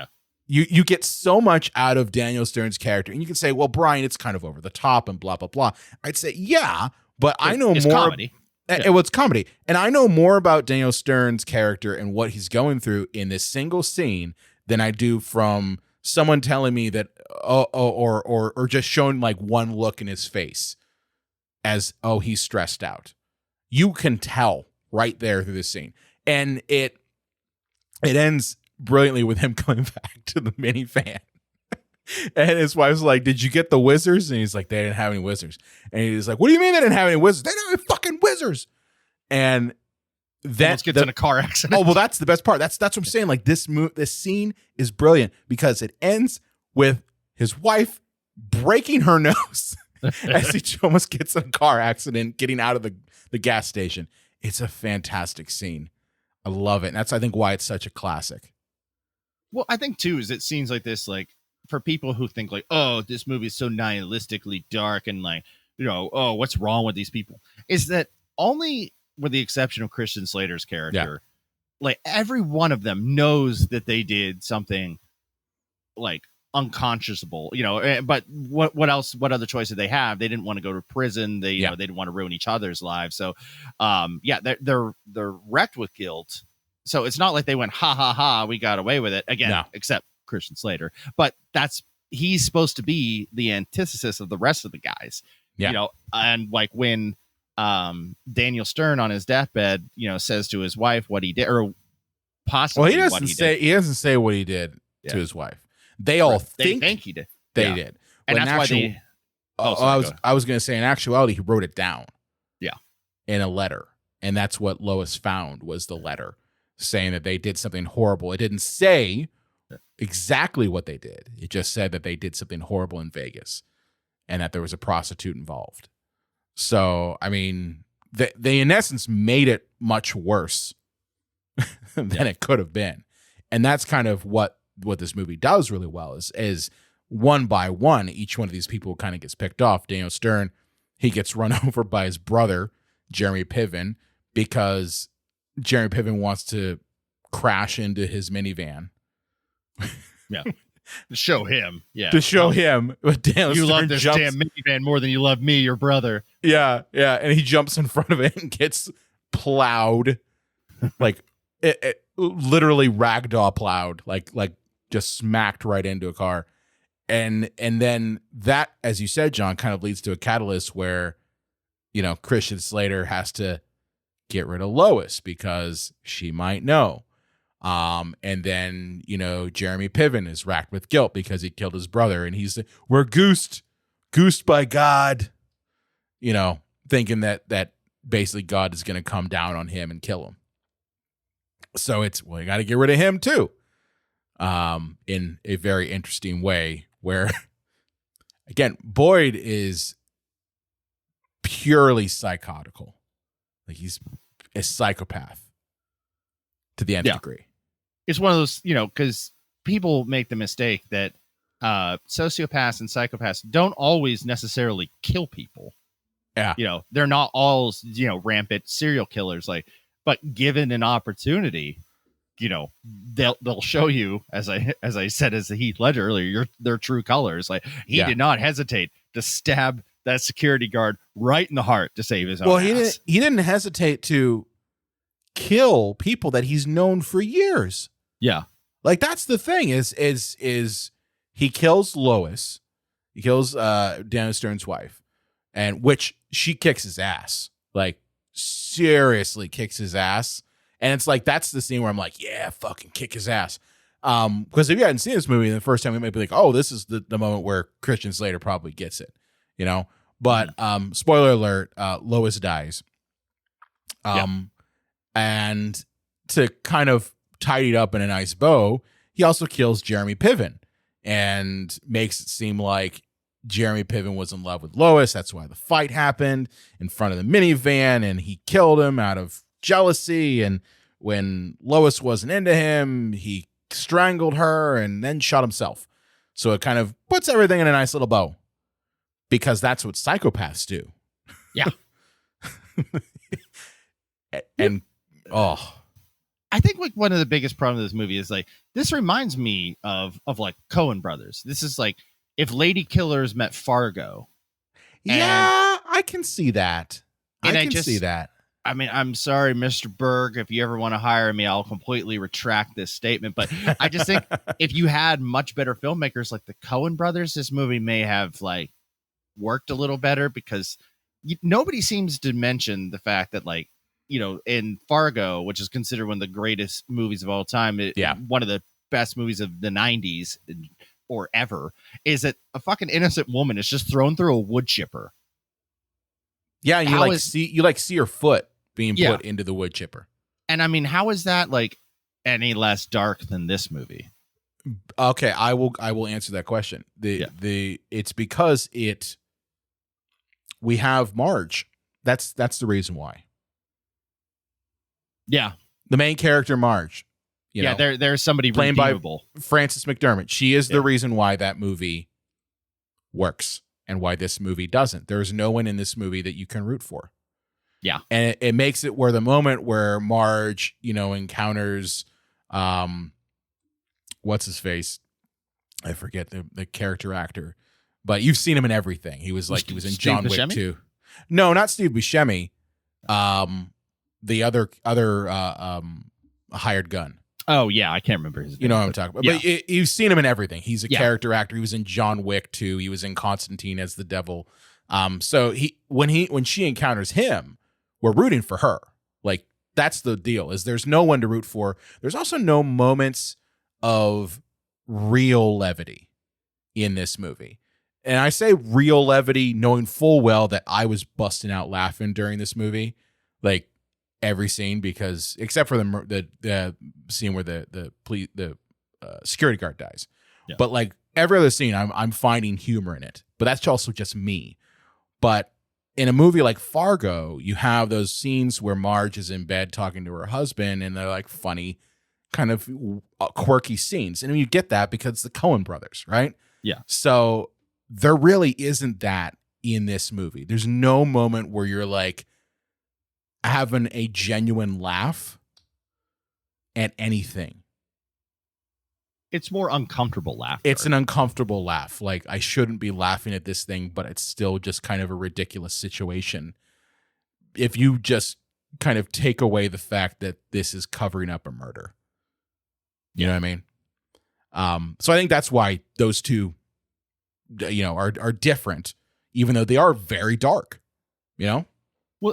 you get so much out of Daniel Stern's character, and you can say, well, Brian, it's kind of over the top and blah, blah, blah. I'd say, yeah, but I know more. Comedy. It's comedy. And I know more about Daniel Stern's character and what he's going through in this single scene than I do from someone telling me that, or just showing like one look in his face as, oh, he's stressed out. You can tell right there through this scene. And it ends brilliantly with him coming back to the minivan. And his wife's like, did you get the Twizzlers? And he's like, they didn't have any Twizzlers. And he's like, what do you mean they didn't have any Twizzlers? They didn't have any fucking Twizzlers. And that gets in a car accident. Oh, well, that's the best part. That's what I'm saying. Like this scene is brilliant because it ends with his wife breaking her nose as he almost gets in a car accident getting out of the gas station. It's a fantastic scene. I love it. And that's, I think, why it's such a classic. Well, I think too is it seems like this, like for people who think like, oh, this movie is so nihilistically dark and like, oh, what's wrong with these people, is that only with the exception of Christian Slater's character, like every one of them knows that they did something like unconscionable, but what else, what other choice did they have? They didn't want to go to prison. They, they didn't want to ruin each other's lives. So, they're wrecked with guilt. So it's not like they went, ha ha ha, we got away with it again, except Christian Slater, but he's supposed to be the antithesis of the rest of the guys, and like when, Daniel Stern on his deathbed, says to his wife what he did, or possibly he doesn't say what he did to his wife. They all think he did. They did. And that's why I was going to say, in actuality, he wrote it down. Yeah. In a letter. And that's what Lois found, was the letter saying that they did something horrible. It didn't say exactly what they did. It just said that they did something horrible in Vegas and that there was a prostitute involved. So, I mean, they in essence made it much worse than it could have been. And that's kind of what this movie does really well is one by one, each one of these people kind of gets picked off. Daniel Stern, he gets run over by his brother, Jeremy Piven, because Jeremy Piven wants to crash into his minivan. Yeah. To show him. Yeah. To show him. But Daniel you Stern love this damn minivan more than you love me, your brother. Yeah. Yeah. And he jumps in front of it and gets plowed. Like it literally ragdoll plowed, like just smacked right into a car. And then that, as you said, John, kind of leads to a catalyst where, you know, Christian Slater has to get rid of Lois because she might know. And then, you know, Jeremy Piven is racked with guilt because he killed his brother, and we're goosed by God, you know, thinking that basically God is going to come down on him and kill him. So you got to get rid of him too. In a very interesting way where, again, Boyd is purely psychotical. Like, he's a psychopath to the nth degree. It's one of those, you know, because people make the mistake that sociopaths and psychopaths don't always necessarily kill people. Yeah. You know, they're not all, you know, rampant serial killers. But given an opportunity, you know, they'll show you, as I said, as the Heath Ledger earlier, their true colors. Like, he did not hesitate to stab that security guard right in the heart to save his own ass. He didn't hesitate to kill people that he's known for years. Yeah. Like, that's the thing is he kills Lois. He kills Daniel Stern's wife, and which she kicks his ass. Like, seriously kicks his ass. And it's like, that's the scene where I'm like, yeah, fucking kick his ass. Because if you hadn't seen this movie the first time, we might be like, oh, this is the moment where Christian Slater probably gets it, you know? But spoiler alert, Lois dies. And to kind of tidy it up in a nice bow, he also kills Jeremy Piven and makes it seem like Jeremy Piven was in love with Lois. That's why the fight happened in front of the minivan, and he killed him out of jealousy. And when Lois wasn't into him, he strangled her and then shot himself. So it kind of puts everything in a nice little bow, because that's what psychopaths do. Yeah. And I think like one of the biggest problems of this movie is like, this reminds me of like Coen brothers. This is like if Lady Killers met Fargo. Yeah, I can see that. I can see that. I mean, I'm sorry, Mr. Berg, if you ever want to hire me, I'll completely retract this statement. But I just think if you had much better filmmakers like the Coen brothers, this movie may have like worked a little better, because nobody seems to mention the fact that, like, you know, in Fargo, which is considered one of the greatest movies of all time, one of the best movies of the 90s or ever, is that a fucking innocent woman is just thrown through a wood chipper. Yeah, and you see her foot being put into the wood chipper. And I mean, how is that like any less dark than this movie? Okay, I will answer that question. It's because we have Marge. That's the reason why. Yeah. The main character, Marge. You know, there's somebody played redeemable. by Frances McDermott. She is the reason why that movie works and why this movie doesn't. There's no one in this movie that you can root for. Yeah. And it makes it where the moment where Marge, you know, encounters what's his face? I forget the character actor, but you've seen him in everything. He was in Steve John Buscemi? Wick 2. No, not Steve Buscemi. The other hired gun. Oh yeah, I can't remember his name. You know what I'm talking about. Yeah. But you've seen him in everything. He's a character actor. He was in John Wick 2. He was in Constantine as the devil. So when she encounters him, we're rooting for her. Like, that's the deal, is there's no one to root for. There's also no moments of real levity in this movie. and I say real levity, knowing full well that I was busting out laughing during this movie, like every scene, because except for the scene where the security guard dies, but like every other scene, I'm finding humor in it. But that's also just me. But in a movie like Fargo, you have those scenes where Marge is in bed talking to her husband, and they're like funny, kind of quirky scenes, and you get that because it's the Coen brothers, right? Yeah. So there really isn't that in this movie. There's no moment where you're like having a genuine laugh at anything. It's more uncomfortable laughter. It's an uncomfortable laugh. Like, I shouldn't be laughing at this thing, but it's still just kind of a ridiculous situation. If you just kind of take away the fact that this is covering up a murder. You know what I mean? So I think that's why those two, are different, even though they are very dark, Well,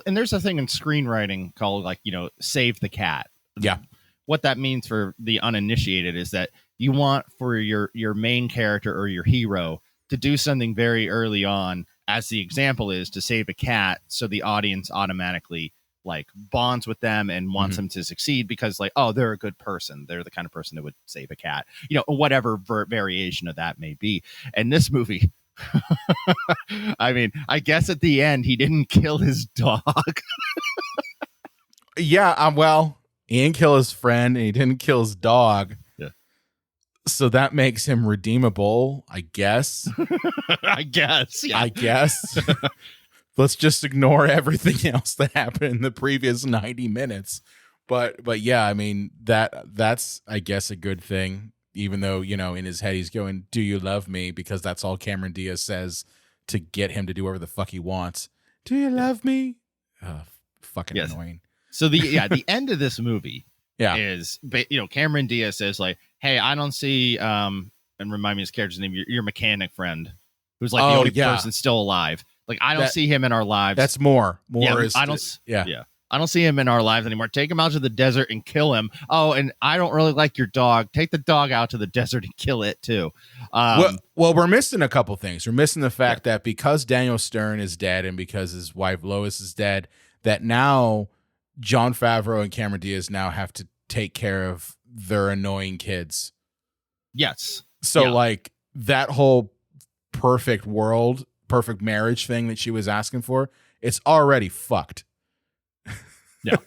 and there's a thing in screenwriting called save the cat. Yeah. What that means for the uninitiated is that you want for your main character or your hero to do something very early on, as the example is to save a cat, so the audience automatically bonds with them and wants them to succeed because they're a good person. They're the kind of person that would save a cat, whatever variation of that may be. And this movie, I mean, I guess at the end, he didn't kill his dog. Yeah. Well, he didn't kill his friend and he didn't kill his dog. Yeah. So that makes him redeemable, I guess. I guess. Yeah. I guess. Let's just ignore everything else that happened in the previous 90 minutes. But yeah, I mean, that's, I guess, a good thing, even though, in his head, he's going, "Do you love me?" Because that's all Cameron Diaz says to get him to do whatever the fuck he wants. "Do you love me?" Fucking annoying. So the end of this movie is, Cameron Diaz says "Hey, I don't see, and remind me his character's name, your mechanic friend, who's the only person still alive. I don't see him in our lives." That's more. I don't see him in our lives anymore. Take him out to the desert and kill him. Oh, and I don't really like your dog. Take the dog out to the desert and kill it too. Well, we're missing a couple things. We're missing the fact that because Daniel Stern is dead and because his wife Lois is dead, that now Jon Favreau and Cameron Diaz now have to take care of their annoying kids. Yes. So that whole perfect marriage thing that she was asking for, it's already fucked. Yeah.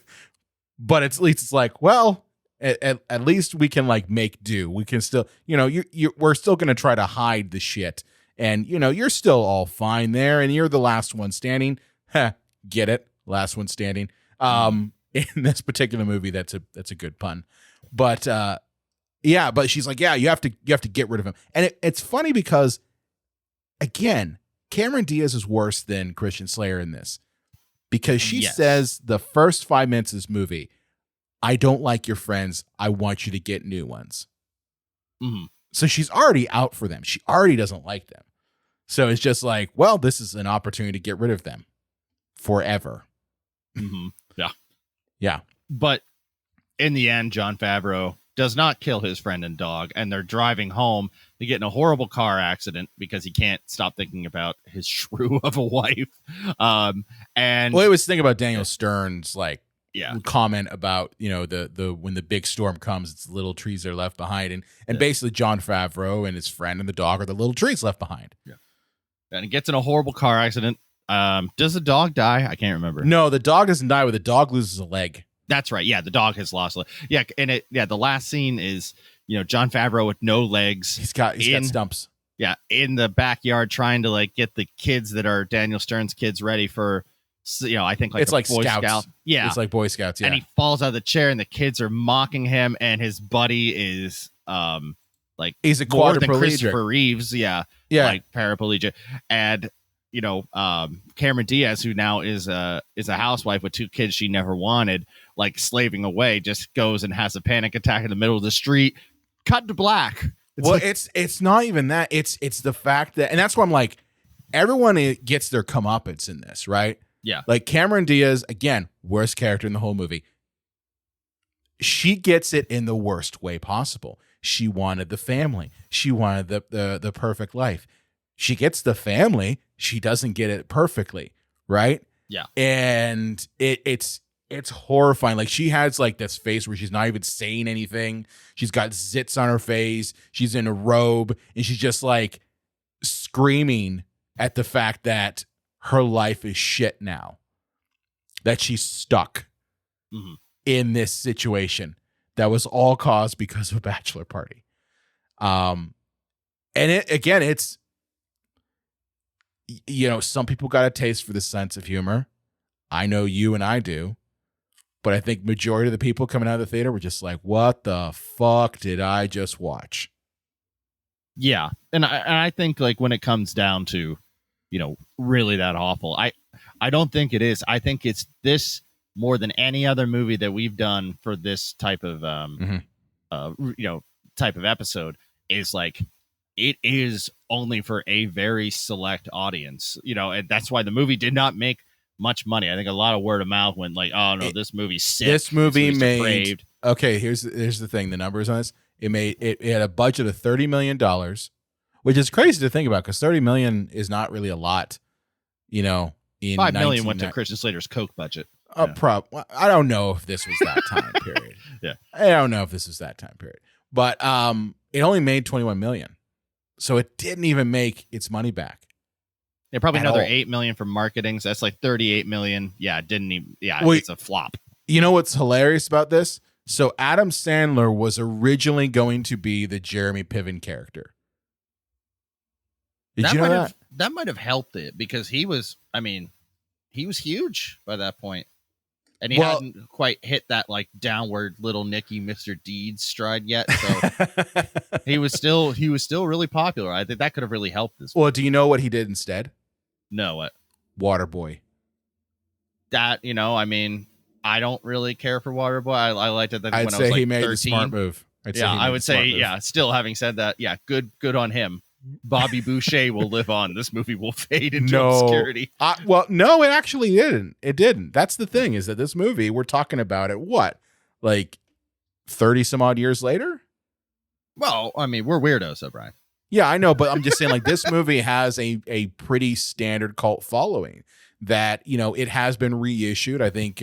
But at least it's well, at least we can make do. We can still, we're still going to try to hide the shit. And, you're still all fine there. And you're the last one standing. Get it? Last one standing. In this particular movie, that's a good pun. But, but she's you have to get rid of him. And it's funny because, again, Cameron Diaz is worse than Christian Slater in this. Because she says the first 5 minutes of this movie, "I don't like your friends. I want you to get new ones." Mm-hmm. So she's already out for them. She already doesn't like them. So it's just this is an opportunity to get rid of them forever. Mm-hmm. Yeah. Yeah. But in the end, Jon Favreau does not kill his friend and dog, and they're driving home. They get in a horrible car accident because he can't stop thinking about his shrew of a wife. And I was thinking about Daniel Stern's comment about the when the big storm comes, it's the little trees that are left behind, and basically Jon Favreau and his friend and the dog are the little trees left behind. Yeah, and he gets in a horrible car accident. Does the dog die? I can't remember. No, the dog doesn't die. But the dog loses a leg. That's right. Yeah, the dog has lost a leg. Yeah, and the last scene is Jon Favreau with no legs. He's got stumps. Yeah, in the backyard trying to get the kids that are Daniel Stern's kids ready for, I think it's Boy Scouts. Scout. Yeah, it's like Boy Scouts. Yeah, and he falls out of the chair, and the kids are mocking him, and his buddy is he's a more than quadriplegic. Christopher Reeves. Yeah, paraplegic, and Cameron Diaz, who now is a housewife with 2 kids she never wanted, slaving away, just goes and has a panic attack in the middle of the street. Cut to black. It's not even that. It's the fact that, and that's why I'm everyone gets their comeuppance in this, right? Yeah. Cameron Diaz, again, worst character in the whole movie. She gets it in the worst way possible. She wanted the family. She wanted the perfect life. she gets the family. She doesn't get it perfectly, right? Yeah. And it's horrifying. Like, she has like this face where she's not even saying anything. She's got zits on her face. She's in a robe, and she's just like screaming at the fact that her life is shit now, that she's stuck in this situation that was all caused because of a bachelor party. And it's, you know, some people got a taste for the sense of humor. I know you and I do, but I think majority of the people coming out of the theater were just like, what the fuck did I just watch? Yeah. And I think, like, when it comes down to, you know, really that awful, I don't think it is. I think it's this more than any other movie that we've done for this type of, type of episode, is like, it is only for a very select audience, you know, and that's why the movie did not make much money. I think a lot of word of mouth went like, oh no, this movie's sick. This movie made, depraved. Okay, here's the thing. The numbers on this, it had a budget of $30 million, which is crazy to think about, because $30 million is not really a lot, you know. In $5 million went to Christian Slater's Coke budget. I don't know if this was that time period. Yeah. I don't know if this was that time period, but it only made $21 million. So it didn't even make its money back. Yeah, probably another all. $8 million from marketing. So that's like $38 million. Yeah, it didn't even. Yeah, Wait, it's a flop. You know what's hilarious about this? So Adam Sandler was originally going to be the Jeremy Piven character. Did you know that? That might have helped it, because he was huge by that point. And he hadn't quite hit that like downward little Nicky Mr. Deeds stride yet. So he was still really popular. I think that could have really helped this. Well, do you know what he did instead? No, what? Waterboy. That, you know, I mean, I don't really care for Waterboy. I liked it. I'd say he made the smart move. I would say, yeah. Still, having said that, yeah, good on him. Bobby Boucher will live on. This movie will fade into obscurity. No, it actually didn't. It didn't. That's the thing, is that this movie, we're talking about it, what, like 30 some odd years later? Well, I mean, we're weirdos, O'Brien. Yeah, I know, but I'm just saying, like, this movie has a pretty standard cult following that, you know, it has been reissued. I think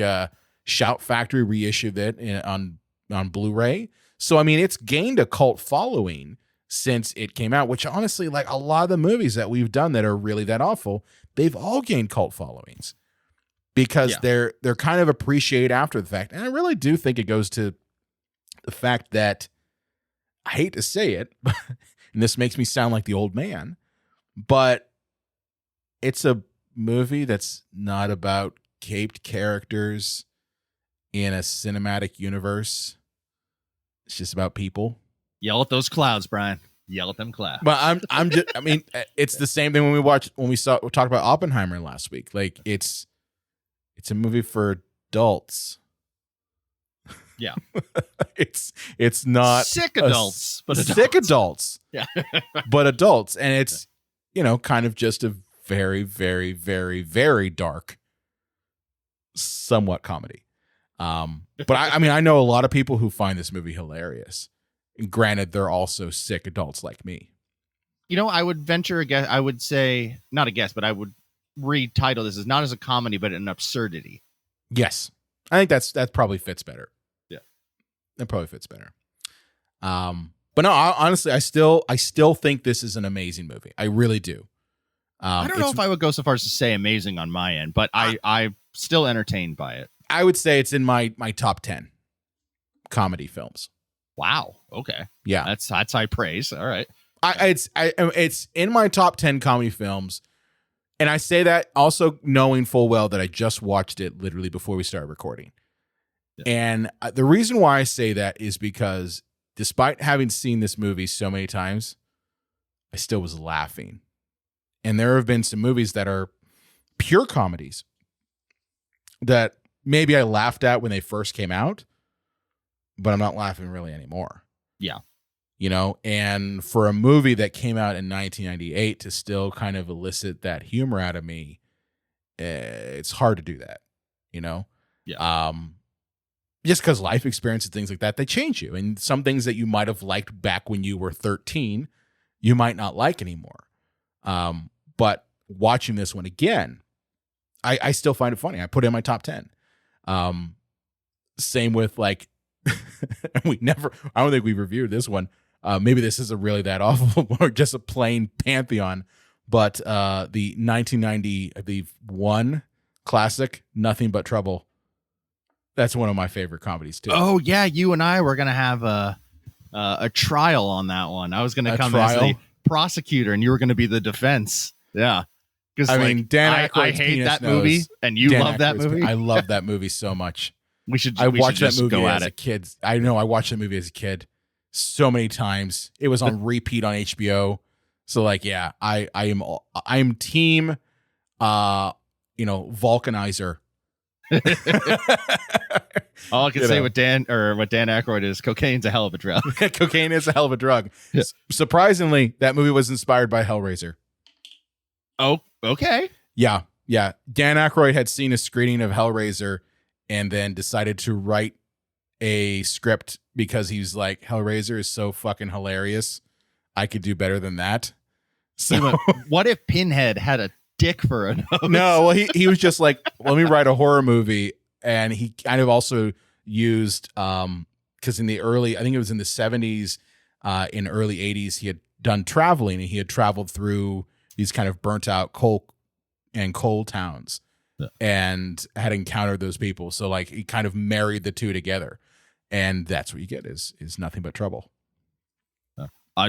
Shout Factory reissued it on Blu-ray. So, I mean, it's gained a cult following since it came out, which honestly, like a lot of the movies that we've done that are really that awful, they've all gained cult followings because they're kind of appreciated after the fact. And I really do think it goes to the fact that, I hate to say it, and this makes me sound like the old man, but it's a movie that's not about caped characters in a cinematic universe. It's just about people. Yell at those clouds, Brian. Yell at them clouds. But I'm just, I mean, it's the same thing we talked about Oppenheimer last week. Like, it's a movie for adults. Yeah. it's not sick adults, but adults. Sick adults. Yeah. But adults. And it's, you know, kind of just a very, very, very, very dark, somewhat comedy. But I mean, I know a lot of people who find this movie hilarious. And granted, they're also sick adults like me. You know, I would venture a guess. I would say, not a guess, but I would retitle this as not as a comedy, but an absurdity. Yes. I think that probably fits better. Yeah. That probably fits better. But no, honestly, I still think this is an amazing movie. I really do. I don't know if I would go so far as to say amazing on my end, but I'm still entertained by it. I would say it's in my top 10 comedy films. Wow. Okay. Yeah. That's high praise. All right. It's in my top 10 comedy films. And I say that also knowing full well that I just watched it literally before we started recording. Yeah. And the reason why I say that is because despite having seen this movie so many times, I still was laughing. And there have been some movies that are pure comedies that maybe I laughed at when they first came out, but I'm not laughing really anymore. Yeah. You know, and for a movie that came out in 1998 to still kind of elicit that humor out of me, it's hard to do that, you know? Yeah. Just because life experiences, things like that, they change you. And some things that you might have liked back when you were 13, you might not like anymore. But watching this one again, I still find it funny. I put it in my top 10. Same with like, I don't think we reviewed this one. Maybe this isn't really that awful, or just a plain pantheon. But the 1990, I believe, one classic, Nothing But Trouble. That's one of my favorite comedies too. Oh yeah, you and I were gonna have a trial on that one. I was gonna come as the prosecutor, and you were gonna be the defense. Yeah, because I mean, Dan Aykroyd's I hate penis that movie, knows. and you Dan love that Aykroyd's movie. I love that movie so much. I watched that movie go as at a it. kid. I know I watched that movie as a kid so many times. It was on repeat on HBO. So like, yeah, I am team, Vulcanizer. All I can say with Dan Aykroyd is cocaine's a hell of a drug. Cocaine is a hell of a drug. Yeah. Surprisingly, that movie was inspired by Hellraiser. Oh, okay. Yeah. Dan Aykroyd had seen a screening of Hellraiser and then decided to write a script because he's like, Hellraiser is so fucking hilarious. I could do better than that. So what if Pinhead had a dick for a nose? No, well, he was just like, let me write a horror movie. And he kind of also used, because in the early, I think it was in the 70s, in early 80s, he had done traveling, and he had traveled through these kind of burnt out coal towns, and had encountered those people. So like he kind of married the two together, and that's what you get is Nothing But Trouble.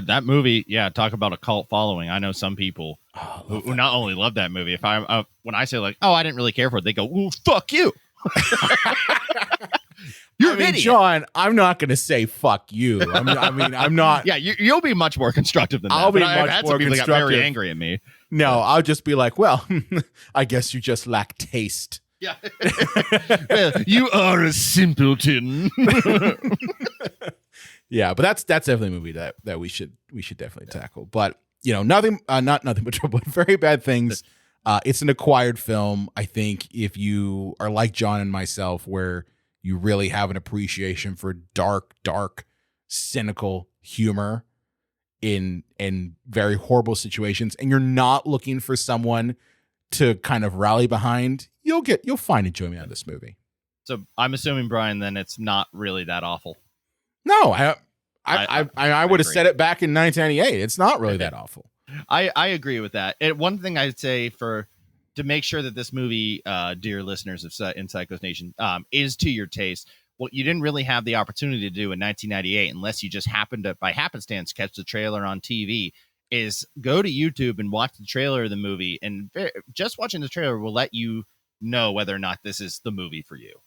That movie, yeah, talk about a cult following. I know some people who not only love that movie. If when I say like, oh, I didn't really care for it, they go, "Ooh, fuck you." You're an idiot. John, I'm not going to say fuck you. I'm not. Yeah, you'll be much more constructive than that. I'll be I've much had more some people that got constructive. very angry at me. No, I'll just be like, well, I guess you just lack taste. Yeah, well, you are a simpleton. Yeah, but that's definitely a movie that we should definitely tackle. But not Nothing But Trouble, Very Bad Things. It's an acquired film. I think if you are like John and myself, where you really have an appreciation for dark, cynical humor in very horrible situations, and you're not looking for someone to kind of rally behind, you'll find enjoyment out of this movie. So I'm assuming, Brian, then it's not really that awful. No, I would have agree. said it back in 1998. It's not really that awful. I agree with that. One thing I'd say to make sure that this movie, dear listeners of In Psychos Nation, is to your taste, what you didn't really have the opportunity to do in 1998, unless you just happened to, by happenstance, catch the trailer on TV, is go to YouTube and watch the trailer of the movie. And just watching the trailer will let you know whether or not this is the movie for you.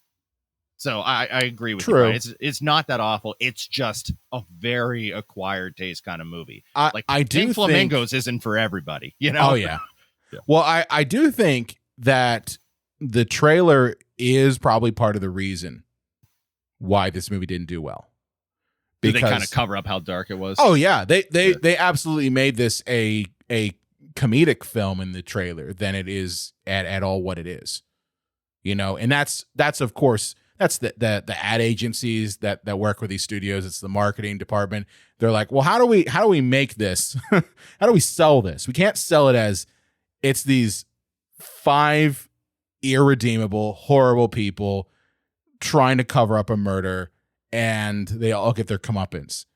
So I agree with you. Right? It's not that awful. It's just a very acquired taste kind of movie. I do think Flamingos isn't for everybody, Oh yeah. Well, I do think that the trailer is probably part of the reason why this movie didn't do well. Because they kind of cover up how dark it was. Oh yeah, they absolutely made this a comedic film in the trailer than it is at all what it is. And that's of course. That's the ad agencies that work with these studios. It's the marketing department. They're like, well, how do we make this? How do we sell this? We can't sell it as it's these 5 irredeemable, horrible people trying to cover up a murder, and they all get their comeuppance.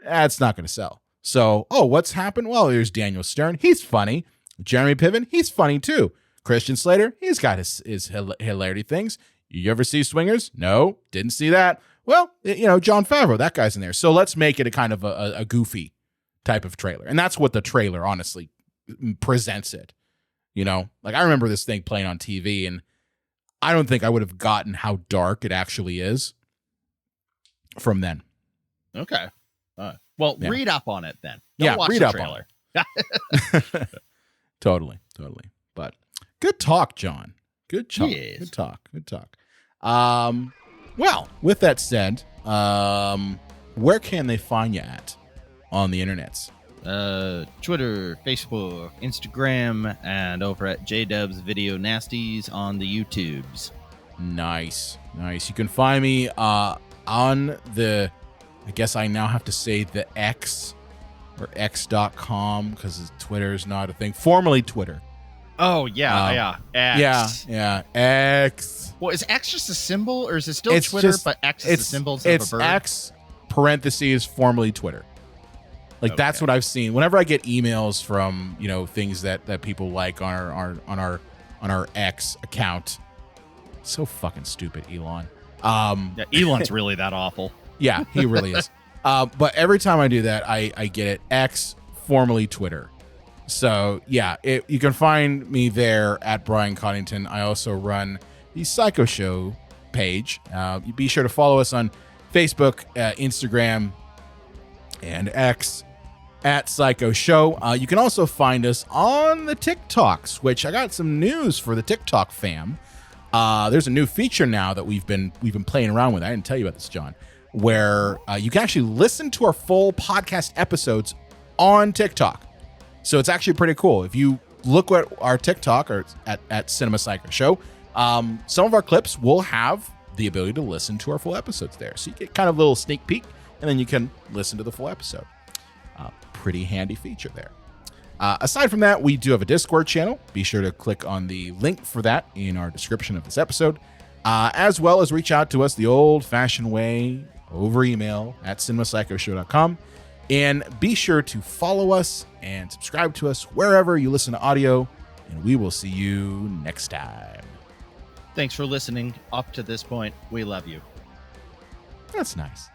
That's not going to sell. So, what's happened? Well, there's Daniel Stern. He's funny. Jeremy Piven. He's funny too. Christian Slater. He's got his hilarity things. You ever see Swingers? No, didn't see that. Well, Jon Favreau, that guy's in there. So let's make it a kind of a goofy type of trailer. And that's what the trailer honestly presents it. Like I remember this thing playing on TV, and I don't think I would have gotten how dark it actually is from then. Okay. Well, yeah. Read up on it then. Don't watch read the up trailer. On it. Totally. But good talk, John. Good talk. Yes. Good talk. Well, with that said, where can they find you at on the internets? Twitter, Facebook, Instagram, and over at JDubs Video Nasties on the YouTubes. Nice. You can find me on the, I guess I now have to say the X, or x.com because Twitter's not a thing. Formerly Twitter. Oh, yeah. X. Yeah. X. Well, is X just a symbol, or is it still Twitter, but X is the symbol instead of a bird? It's X parentheses formerly Twitter. Like that's what I've seen. Whenever I get emails from things that people like on our X account, so fucking stupid, Elon. Elon's really that awful. Yeah, he really is. But every time I do that, I get it X formerly Twitter. So yeah, you can find me there at Brian Coddington. I also run the Psycho Show page. Be sure to follow us on Facebook, Instagram, and X at Psycho Show. You can also find us on the TikToks, which I got some news for the TikTok fam. There's a new feature now that we've been playing around with. I didn't tell you about this, John, where you can actually listen to our full podcast episodes on TikTok. So it's actually pretty cool. If you look at our TikTok or at Cinema Psycho Show, some of our clips will have the ability to listen to our full episodes there. So you get kind of a little sneak peek, and then you can listen to the full episode. Pretty handy feature there. Aside from that, we do have a Discord channel. Be sure to click on the link for that in our description of this episode, as well as reach out to us the old-fashioned way over email at cinemapsychoshow.com. And be sure to follow us and subscribe to us wherever you listen to audio, and we will see you next time. Thanks for listening up to this point. We love you. That's nice.